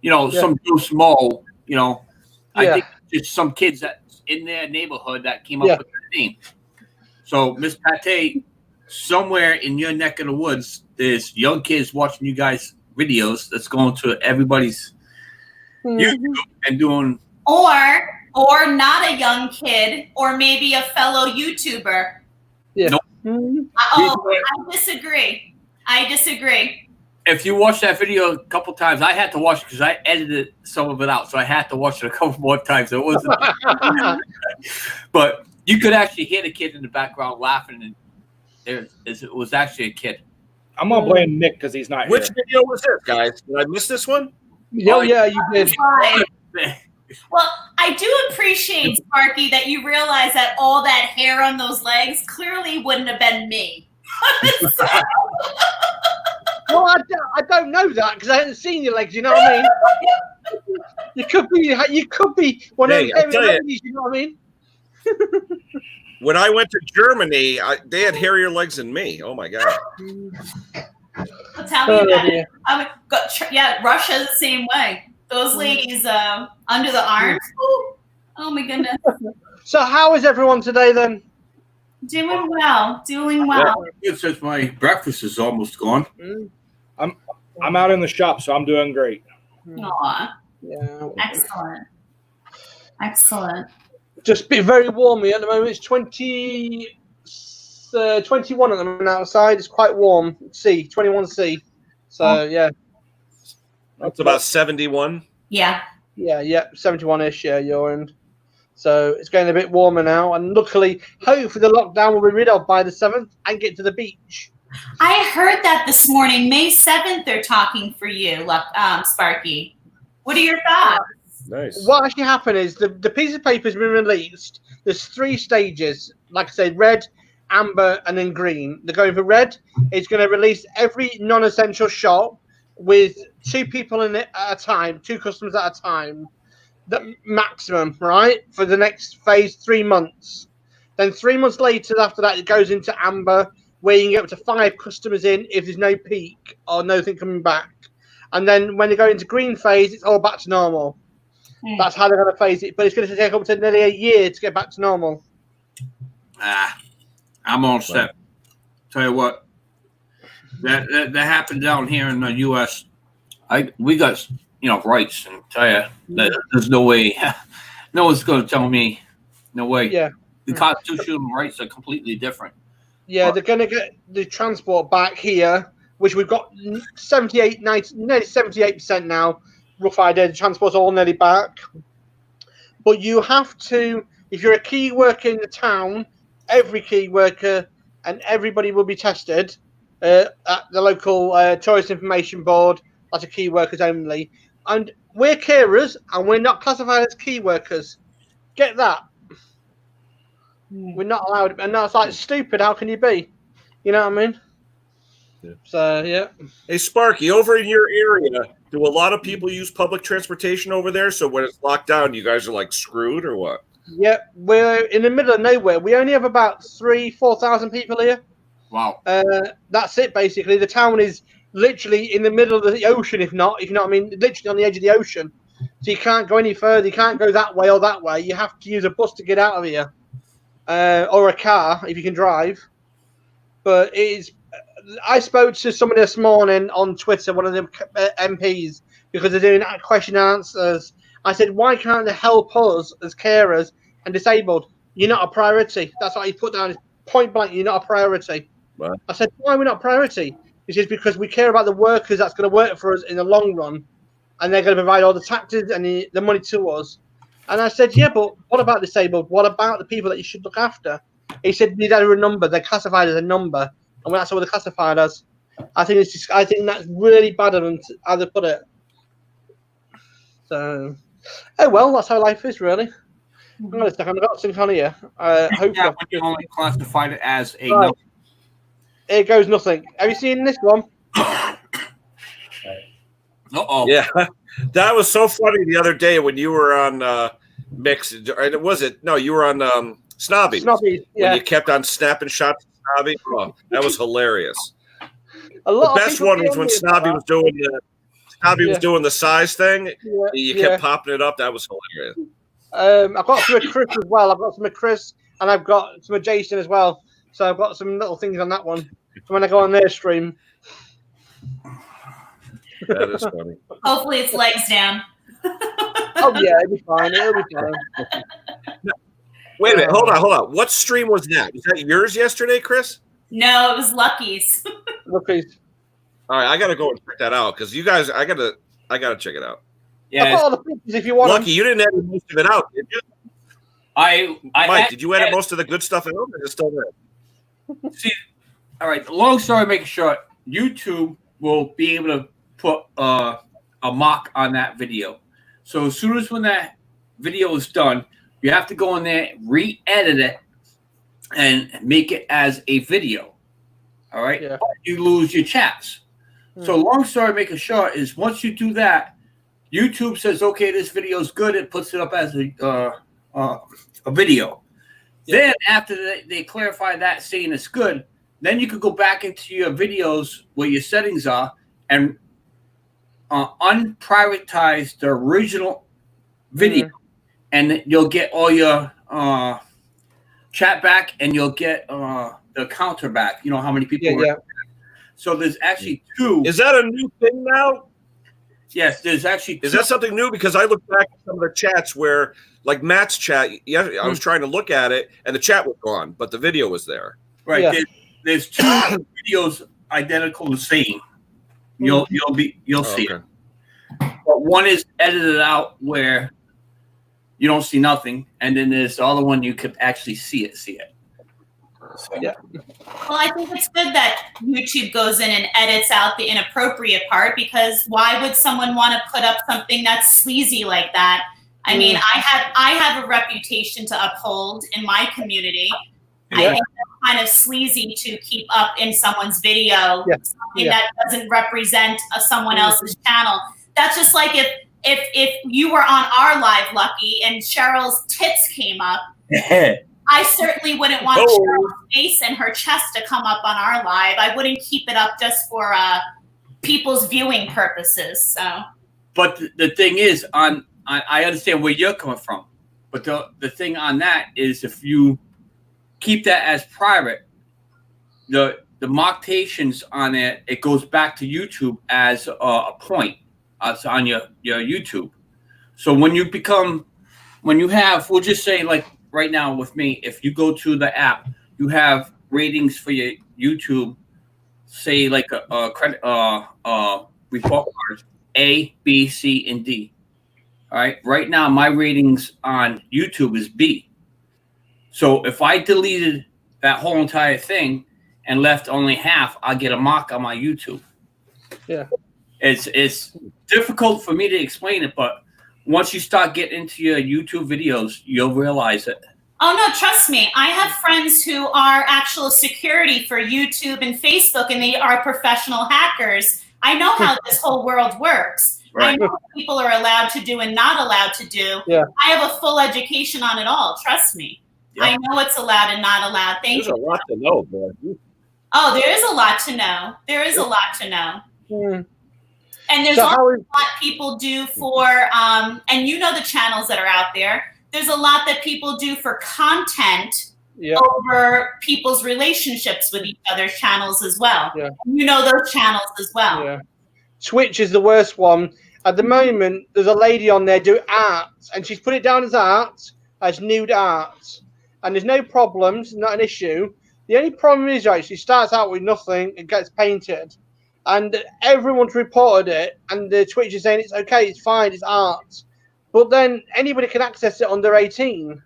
some Joe Smo. I think it's some kids that's in their neighborhood that came up with the name. So Miss Pate, somewhere in your neck of the woods, there's young kids watching you guys' videos that's going to everybody's YouTube and doing. or not a young kid, or maybe a fellow YouTuber. Yeah. Nope. I disagree. If you watch that video a couple times, I had to watch it because I edited some of it out, so I had to watch it a couple more times. It wasn't, but you could actually hear the kid in the background laughing, and it was actually a kid. I'm going to blame Nick because he's not Which here. video was this, guys? Did I miss this one? Yeah, you did. Well, I do appreciate, Sparky, that you realize that all that hair on those legs clearly wouldn't have been me. Well, I don't know that because I haven't seen your legs. You know what I mean? You could be one of Hey, those I'll tell you. ladies. You know what I mean? When I went to Germany, they had hairier legs than me. Oh my god! Tell me about dear. it. Russia the same way. Those ladies under the arms. Ooh, oh my goodness. So how is everyone today then? Doing well. It says my breakfast is almost gone. I'm out in the shop, so I'm doing great. Aw, Yeah. excellent. Just be very warm here at the moment. It's 21 at the moment outside. It's quite warm. 21 C. So yeah. It's about 71. Yeah. Yeah, 71-ish. Yeah, your end. So it's getting a bit warmer now, and luckily, hopefully, the lockdown will be rid of by the 7th and get to the beach. I heard that this morning. May 7th, they're talking for you, Sparky. What are your thoughts? Nice. What actually happened is the piece of paper has been released. There's 3 stages, like I said, red, amber, and then green. They're going for red. It's going to release every non-essential shop with 2 people in it at a time, 2 customers at a time, the maximum, right? For the next phase, 3 months. Then 3 months later, after that, it goes into amber, where you can get up to 5 customers in if there's no peak or nothing coming back. And then when they go into green phase, it's all back to normal. That's how they're going to phase it. But it's going to take up to nearly a year to get back to normal. I'm all set. Tell you what, that happened down here in the U.S. We got rights, and tell you there's no way, no one's going to tell me, no way. Yeah, the constitutional rights are completely different. Yeah, they're going to get the transport back here, which we've got 78, 90, nearly 78% now. Rough idea, the transport's all nearly back. But you have to, if you're a key worker in the town, every key worker and everybody will be tested at the local Tourist Information Board. That's a key workers only. And we're carers and we're not classified as key workers. Get that? We're not allowed. And that's like stupid. How can you be? You know what I mean? Yeah. So, yeah. Hey, Sparky, over in your area, do a lot of people use public transportation over there? So when it's locked down, you guys are like screwed or what? Yeah, we're in the middle of nowhere. We only have about 3,000-4,000 people here. Wow. That's it, basically. The town is literally in the middle of the ocean, if you know what I mean, literally on the edge of the ocean. So you can't go any further. You can't go that way or that way. You have to use a bus to get out of here, or a car if you can drive. But it is. I spoke to somebody this morning on Twitter, one of the MPs, because they're doing question and answers. I said, why can't they help us as carers and disabled? You're not a priority. That's what he put down. Point blank, you're not a priority. Right. I said, why are we not a priority? He says, because we care about the workers that's going to work for us in the long run. And they're going to provide all the taxes and the money to us. And I said, yeah, but what about disabled? What about the people that you should look after? He said, they're a number. They're classified as a number. And that's what they're classified as. I think that's really bad of them, how they put it. So, oh well, that's how life is, really. Hang on a second, I've got something on here. When you only classified it as a number. Here goes nothing. Have you seen this one? Uh-oh. Yeah, that was so funny the other day when you were on Mix. Was it? No, you were on Snobby. Snobby, yeah. When you kept on snapping shots at Snobby. Oh, that was hilarious. The best one was when Snobby was doing was doing the size thing. Yeah, you kept popping it up. That was hilarious. I've got some of Chris as well. I've got some of Chris and I've got some of Jason as well. So I've got some little things on that one. So when I go on their stream. That is funny. Hopefully it's legs down. Oh yeah, it'll be fine. It'll be fine. Wait a minute. Hold on. What stream was that? Was that yours yesterday, Chris? No, it was Lucky's. Lucky's. All right, I gotta go and check that out because you guys, I gotta check it out. Yeah. I've got all the pictures if you want. Lucky, you didn't edit most of it out, did you? Mike, did you edit most of the good stuff out? Or is it still there? See, all right. Long story making short, YouTube will be able to put a mock on that video. So as soon as when that video is done, you have to go in there, re-edit it, and make it as a video. All right. Yeah. You lose your chats. So long story making short is once you do that, YouTube says, okay, this video is good. It puts it up as a video. Yeah. Then after they clarify that saying it's good, then you could go back into your videos where your settings are and unprioritize the original video, and you'll get all your chat back, and you'll get the counter back. You know how many people were. So there's actually 2. Is that a new thing now? Yes, there's actually 2. Is that something new? Because I looked back at some of the chats where, like Matt's chat, I was trying to look at it, and the chat was gone, but the video was there. Right. Yeah. There's 2 videos identical the same. You'll see it. But one is edited out where you don't see nothing, and then there's the other one you could actually see it. So, yeah. Well, I think it's good that YouTube goes in and edits out the inappropriate part, because why would someone want to put up something that's sleazy like that? I mean, I have a reputation to uphold in my community. Yeah. kind of sleazy to keep up in someone's video, something that doesn't represent someone else's channel. That's just like if you were on our live, Lucky, and Cheryl's tits came up, I certainly wouldn't want Cheryl's face and her chest to come up on our live. I wouldn't keep it up just for people's viewing purposes. So, but the thing is, I understand where you're coming from, but the thing on that is if you keep that as private, the mocktations on it goes back to YouTube as a point on your YouTube. So when you have, we'll just say like right now with me, if you go to the app, you have ratings for your YouTube, say like a credit report cards A, B, C, and D. All right. Right now, my ratings on YouTube is B. So if I deleted that whole entire thing and left only half, I'll get a mock on my YouTube. Yeah. It's difficult for me to explain it, but once you start getting into your YouTube videos, you'll realize it. Oh, no, trust me. I have friends who are actual security for YouTube and Facebook, and they are professional hackers. I know how this whole world works. Right. I know what people are allowed to do and not allowed to do. Yeah. I have a full education on it all. Trust me. Yeah. I know what's allowed and not allowed. Thank you. There's a lot to know, boy. Oh, there is a lot to know. There is a lot to know. Mm. And there's also a lot people do for, and you know the channels that are out there. There's a lot that people do for content over people's relationships with each other's channels as well. Yeah. You know those channels as well. Yeah. Twitch is the worst one. At the moment, there's a lady on there doing art, and she's put it down as art, as nude art. And there's no problems, not an issue. The only problem is, right, she starts out with nothing and gets painted. And everyone's reported it, and the Twitch is saying it's okay, it's fine, it's art. But then anybody can access it under 18.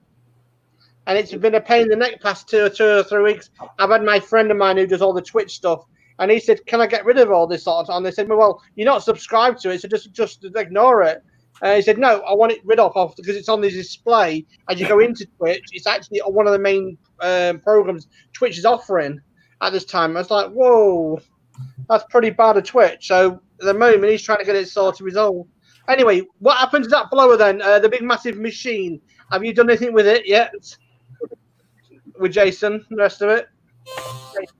And it's been a pain in the neck past 2 or 3 weeks. I've had my friend of mine who does all the Twitch stuff, and he said, "Can I get rid of all this sort of stuff?" And they said, "Well, you're not subscribed to it, so just ignore it." He said, "No, I want it rid of because it's on the display as you go into Twitch. It's actually one of the main programs Twitch is offering at this time." I was like, "Whoa, that's pretty bad of Twitch." So at the moment, he's trying to get it sorted resolved. Anyway, what happened to that blower then? The big massive machine. Have you done anything with it yet? With Jason, the rest of it?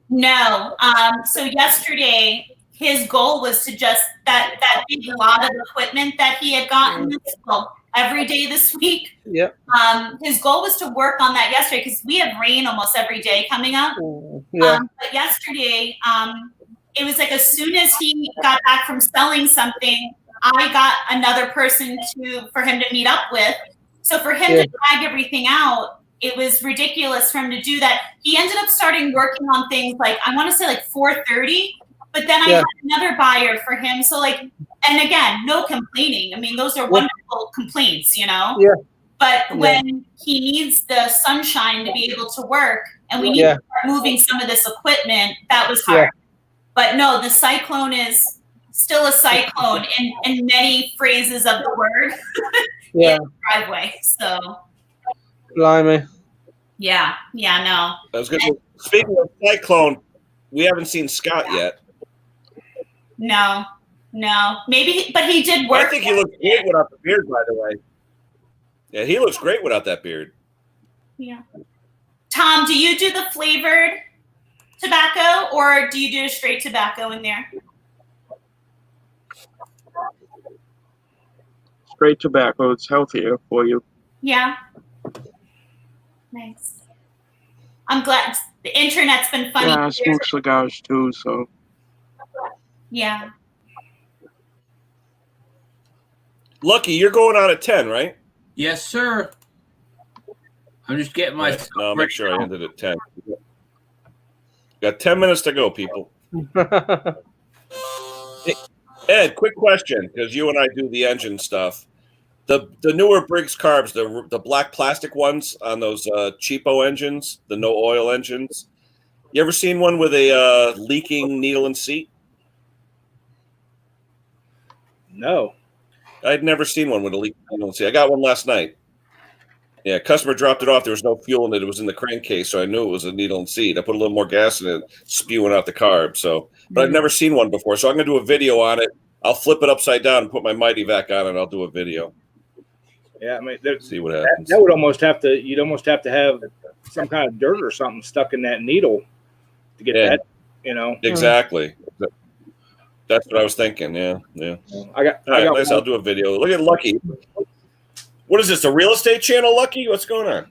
No. So yesterday, his goal was to just that big lot of equipment that he had gotten every day this week. Yeah. His goal was to work on that yesterday because we have rain almost every day coming up. Yeah. But yesterday, it was like as soon as he got back from selling something, I got another person for him to meet up with. So for him to drag everything out, it was ridiculous for him to do that. He ended up starting working on things like, I want to say like 4:30, but then I had another buyer for him. So like, and again, no complaining. I mean, those are wonderful complaints, you know? Yeah. But when he needs the sunshine to be able to work and we need to start moving some of this equipment, that was hard. But no, the cyclone is still a cyclone in many phrases of the word in the driveway. So, blimey. Yeah, no. I was going to say, speaking of cyclone, we haven't seen Scott yet. No. Maybe, but he did work. I think he looks great without the beard, by the way. Yeah, he looks great without that beard. Yeah. Tom, do you do the flavored tobacco or do you do a straight tobacco in there? Straight tobacco, it's healthier for you. Yeah. Nice. I'm glad the internet's been funny. Yeah, I smoke cigars too, so. Yeah. Lucky, you're going on at 10, right? Yes, sir. I'm just getting my. No, I'll make sure I ended at 10. Got 10 minutes to go, people. Hey, Ed, quick question, because you and I do the engine stuff. The newer Briggs carbs, the black plastic ones on those cheapo engines, the no oil engines. You ever seen one with a leaking needle and seat? No. I'd never seen one with a leaking needle and seat. I got one last night. Yeah, customer dropped it off. There was no fuel in it. It was in the crankcase, so I knew it was a needle and seed. I put a little more gas in it, spewing out the carb. So, but I've never seen one before, so I'm gonna do a video on it. I'll flip it upside down and put my Mighty Vac on it. And I'll do a video. Yeah, I mean, See what happens. that would almost have to. You'd almost have to have some kind of dirt or something stuck in that needle to get Yeah. that. You know. Exactly. That's what I was thinking. Yeah. I got. All right, nice. I'll do a video. Look at Lucky. What is this? A real estate channel, Lucky? What's going on?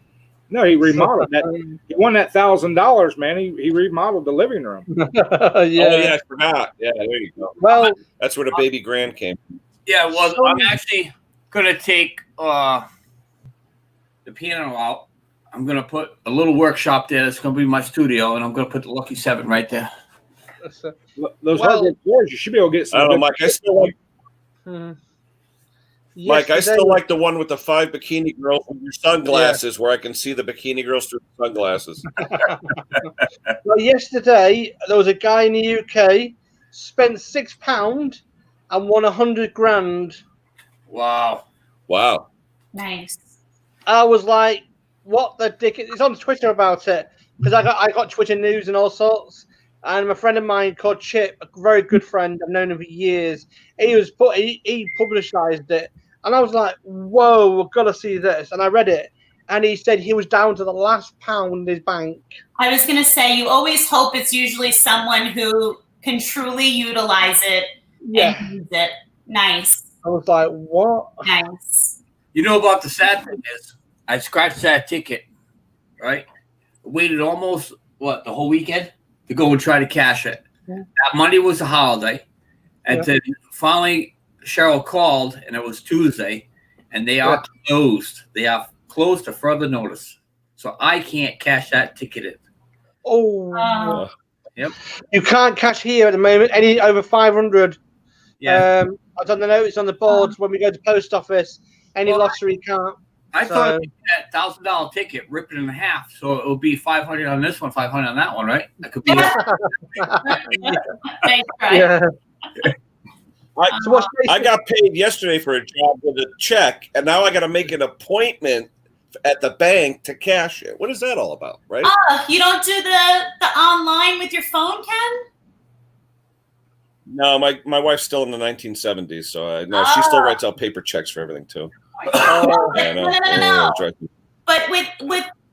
No, he remodeled that. He won that $1,000, man. He remodeled the living room. Oh yeah, I forgot. Yeah, there you go. Well, That's where the baby grand came from. Yeah, well, I'm actually gonna take the piano out. I'm gonna put a little workshop there. It's gonna be my studio, and I'm gonna put the Lucky 7 right there. Those hardwood floors, you should be able to get some. I don't know, good- Mike. I still like Mike. I yesterday- still like the one with the 5 bikini girls with your sunglasses, where I can see the bikini girls through the sunglasses. Well, yesterday there was a guy in the UK spent £6 and won 100 grand. Wow. Wow. Nice. I was like, "What the dick?" It's on Twitter about it because I got Twitter news and all sorts. And a friend of mine called Chip, a very good friend, I've known him for years. He publicized it, and I was like, "Whoa, we've got to see this." And I read it, and he said he was down to the last pound in his bank. I was going to say, you always hope it's usually someone who can truly utilize it and use it. Nice. I was like, "What?" Nice. You know about the sad thing is, I scratched that ticket, right? Waited almost the whole weekend to go and try to cash it. Yeah. That Monday was a holiday, and then finally Cheryl called, and it was Tuesday, and they are closed. They are closed to further notice, so I can't cash that ticket in. Oh, Yep. you can't cash here at the moment. Any over 500. Yeah. I was on the notice on the boards when we go to post office. Any lottery can't. I thought that $1,000 ticket, rip it in half, so it would be 500 on this one, 500 on that one, right? That could be. Thanks, right? Yeah. So what's I got paid yesterday for a job with a check, and now I got to make an appointment at the bank to cash it. What is that all about, right? Oh, you don't do the online with your phone, Ken? No, my wife's still in the 1970s, so no, she still writes out paper checks for everything too. Yeah, No. But with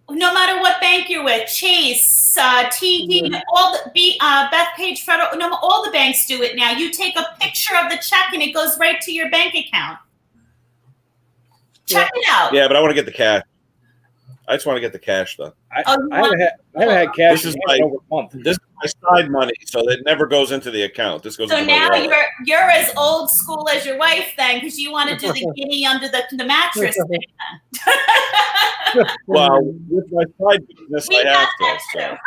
no matter what bank you're with, Chase, TD, all the Bethpage Federal, no, all the banks do it now. You take a picture of the check and it goes right to your bank account. Check it out. Yeah, but I want to get the cash. I just want to get the cash though. I haven't had cash. This is in over a month. This is my side money, so it never goes into the account. This goes So into my now wallet. you're as old school as your wife then, because you want to do the guinea under the mattress thing then. Well, with my side business, We I got have that to. So.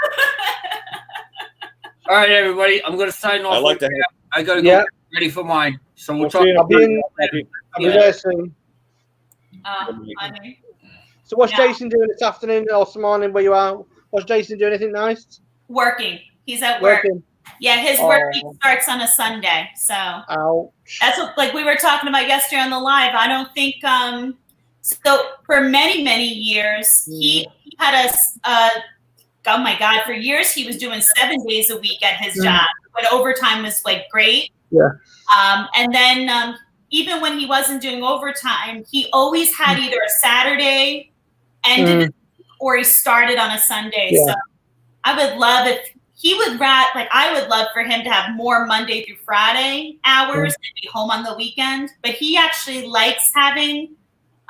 All right, everybody, I'm going to sign off. I like to I got to go get ready for mine. So we'll talk. see you. I'll be there soon. Funny. So what's Yeah. Jason doing this afternoon or this morning where you are? What's Jason doing? Anything nice? Working. He's at work. Working. Yeah, his work week starts on a Sunday. So Ouch. that's what, like we were talking about yesterday on the live. I don't think so for many years he had oh my God, for years he was doing 7 days a week at his job when overtime was like great. Yeah. And then even when he wasn't doing overtime, he always had either a Saturday ended or he started on a Sunday. Yeah. So I would love if he would I would love for him to have more Monday through Friday hours and be home on the weekend. But he actually likes having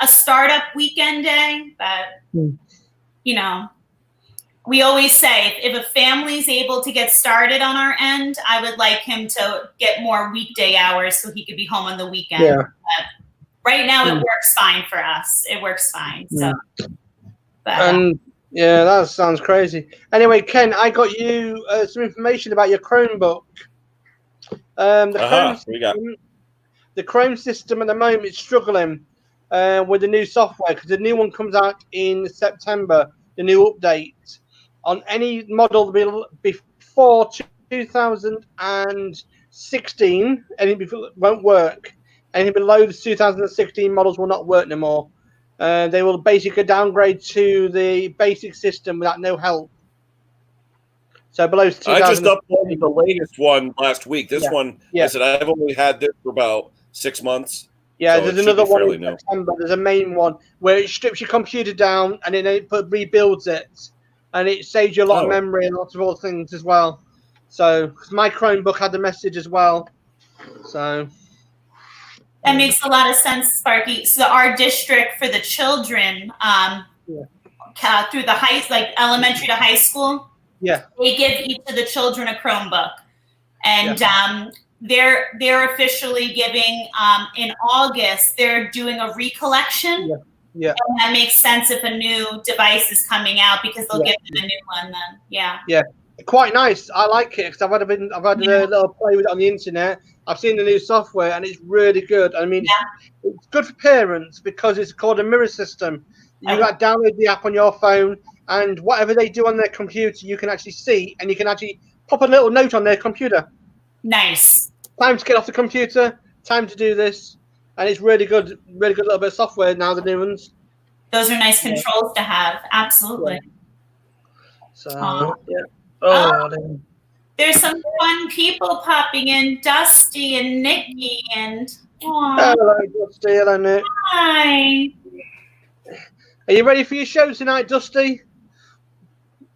a startup weekend day. But you know, we always say if a family's able to get started on our end, I would like him to get more weekday hours so he could be home on the weekend. Yeah. But right now it works fine for us. It works fine. So but, And yeah, that sounds crazy. Anyway, Ken, I got you some information about your Chromebook. The Chrome system at the moment is struggling with the new software because the new one comes out in September, the new update. On any model before 2016, anything won't work. Anything below the 2016 models will not work no more. They will basically downgrade to the basic system without no help. So below 2000. I just uploaded the latest one last week. This one, Yeah. I said I've only had this for about 6 months. Yeah, So there's it should another be one fairly in new. September. There's a main one where it strips your computer down and then it rebuilds it, and it saves you a lot of Oh. memory and lots of other things as well. So 'cause my Chromebook had the message as well. So That makes a lot of sense, Sparky. So our district for the children, through the like elementary to high school, yeah, they give each of the children a Chromebook, and they're officially giving in August. They're doing a recollection. Yeah. And that makes sense if a new device is coming out because they'll give them a new one then. Yeah. Yeah, quite nice. I like it because I've had a little play with it on the internet. I've seen the new software and it's really good. I mean, it's good for parents because it's called a mirror system. You got to download the app on your phone, and whatever they do on their computer, you can actually see, and you can actually pop a little note on their computer. Nice. Time to get off the computer. Time to do this, and it's really good little bit of software now. The new ones. Those are nice controls to have. Absolutely. So yeah. Oh, there's some fun people popping in. Dusty and Nikki and hello, Dusty. Hello, Nick. Hi. Are you ready for your show tonight, Dusty?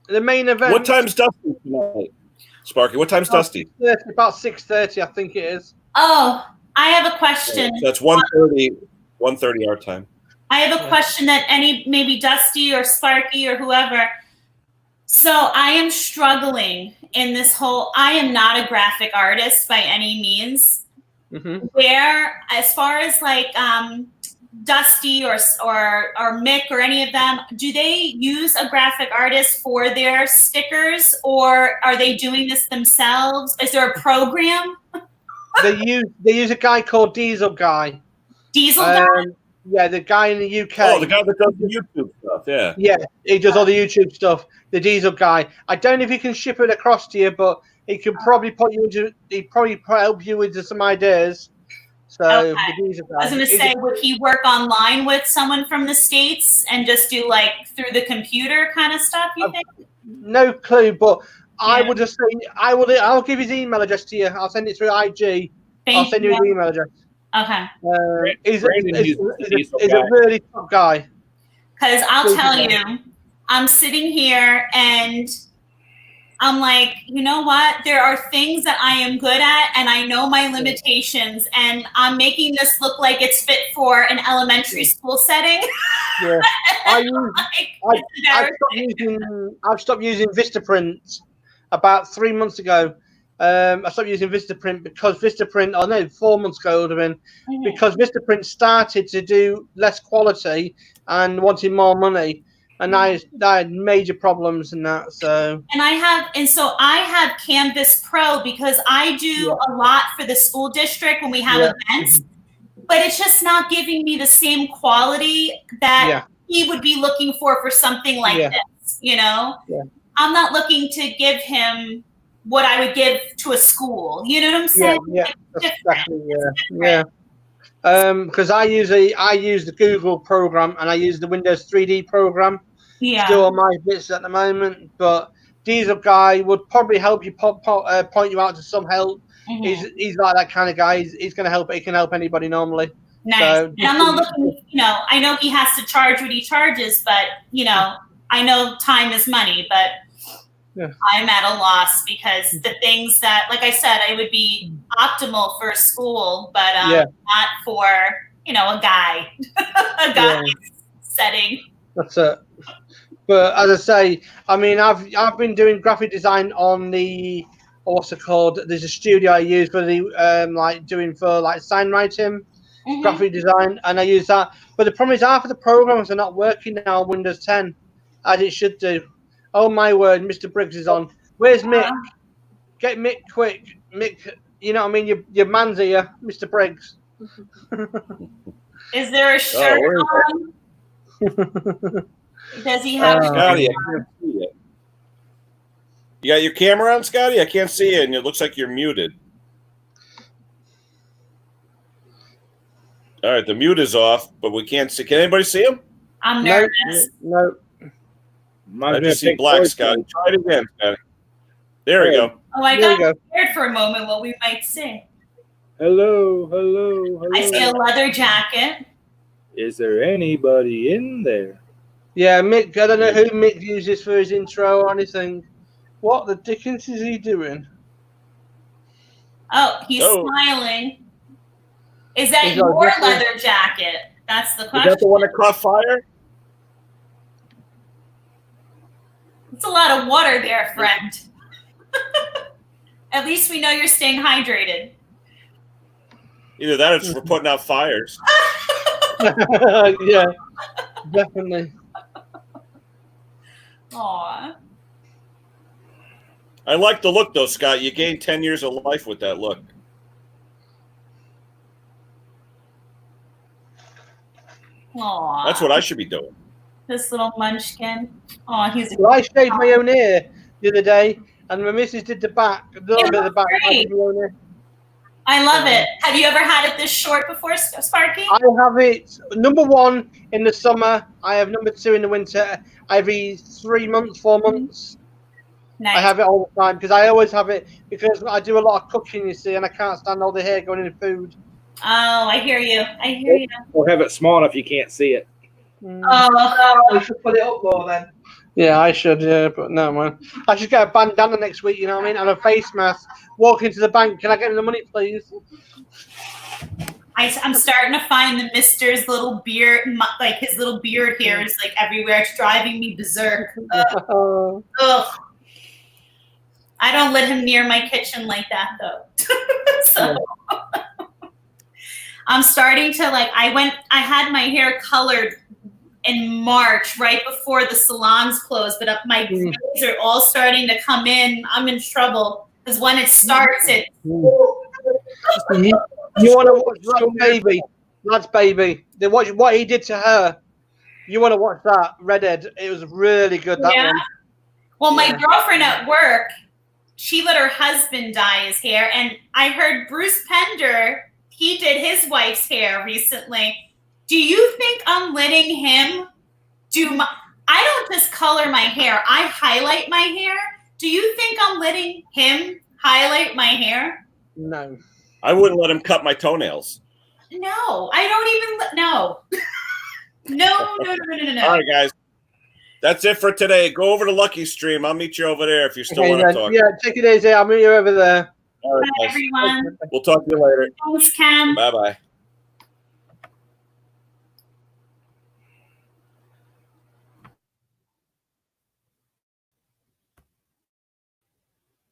The main event. What time's Dusty tonight? Sparky, what time's Dusty? About 6:30, I think it is. Oh, I have a question. So that's 1:30 our time. I have a question that maybe Dusty or Sparky or whoever. So I am struggling in this whole, I am not a graphic artist by any means. Mm-hmm. Where, as far as like Dusty or Mick or any of them, do they use a graphic artist for their stickers, or are they doing this themselves? Is there a program? They use a guy called Diesel Guy. Diesel Guy? Yeah, the guy in the UK. Oh, the guy that does the YouTube stuff, yeah. Yeah, he does all the YouTube stuff. The Diesel Guy. I don't know if he can ship it across to you, but he can probably help you with some ideas. So Okay. the Diesel Guy. I was going to say, would he work online with someone from the States and just do like through the computer kind of stuff, you think? No clue, but I would just say I'll give his email address to you. I'll send it through IG. I'll send you his email address. Okay. He's a really top guy. Because I'll tell you, I'm sitting here and I'm like, you know what? There are things that I am good at, and I know my limitations, and I'm making this look like it's fit for an elementary school setting. Yeah, I've stopped using Vistaprint about 3 months ago. I stopped using Vistaprint because 4 months ago it would have been, because Vistaprint started to do less quality and wanted more money, and I had major problems in that. So I have Canvas Pro because I do a lot for the school district when we have events, but it's just not giving me the same quality that he would be looking for something like this. You know, I'm not looking to give him what I would give to a school. You know what I'm saying? Because I use the Google program and I use the Windows 3D program. Still on my bits at the moment, but Diesel Guy would probably help you point you out to some help. He's like that kind of guy. He's going to help. He can help anybody normally. Nice. So, and I'm not looking. I know he has to charge what he charges, but I know time is money, but. I'm at a loss because the things that, like I said, I would be optimal for a school, but not for, a guy, setting. That's it. But as I say, I mean, I've been doing graphic design on the, what's it called? There's a studio I use for the sign writing, graphic design, and I use that. But the problem is half of the programs are not working now on Windows 10 as it should do. Oh my word, Mr. Briggs is on. Where's Mick? Get Mick quick. Mick, you know what I mean? Your man's here, Mr. Briggs. Is there a shirt on? Does he have Scotty, I can't see it. You got your camera on, Scotty? I can't see it, and it looks like you're muted. All right, the mute is off, but we can't see. Can anybody see him? I'm No, nervous. no. Reminds I me just of see Pink black, Floyd. Scott. Try it again, Scott. There we go. Oh, I There you got go. scared for a moment what we might see. Hello, hello, I see a hello. leather jacket. Is there anybody in there? Yeah, Mick. I don't know who Mick uses for his intro or anything. What the dickens is he doing? Oh, he's Oh. smiling. Is that He's got a your different- leather jacket? That's the Is question. that the one that caught fire? It's a lot of water there, friend. At least we know you're staying hydrated. Either that or it's for putting out fires. Yeah, definitely. Aw. I like the look, though, Scott. You gained 10 years of life with that look. Aw. That's what I should be doing. This little munchkin. Oh, he's Well, I shaved my own ear the other day, and my missus did the back, a little It bit of the back. looks I did my own ear. I love it. Have you ever had it this short before, Sparky? I have it number 1 in the summer. I have number 2 in the winter. Every 3 months, 4 months. Nice. I have it all the time because I always have it because I do a lot of cooking, you see, and I can't stand all the hair going in the food. Oh, I hear you. I hear you. Or have it small enough you can't see it. Oh, I should put it up more then. Yeah, I should, yeah, but no, man. I should get a bandana next week, you know what I mean? And a face mask. Walk into the bank. Can I get the money, please? I'm starting to find the Mister's little beard, like his little beard here is like everywhere. It's driving me berserk. Ugh. Ugh. I don't let him near my kitchen like that though. So I'm starting to like. I had my hair colored in March, right before the salons closed, but my grays are all starting to come in. I'm in trouble because when it starts, it. You want to watch that baby? That's baby. They watch what he did to her. You want to watch that Redhead? It was really good. That one. Well, my girlfriend at work, she let her husband dye his hair, and I heard Bruce Pender, he did his wife's hair recently. Do you think I'm letting him do my? I don't just color my hair; I highlight my hair. Do you think I'm letting him highlight my hair? No. I wouldn't let him cut my toenails. No, I don't even. No. No. All right, guys. That's it for today. Go over to Lucky Stream. I'll meet you over there if you still want to talk. Yeah, take it easy. I'll meet you over there. All right, Bye, guys. everyone. We'll talk to you later. Thanks, Cam. Bye-bye.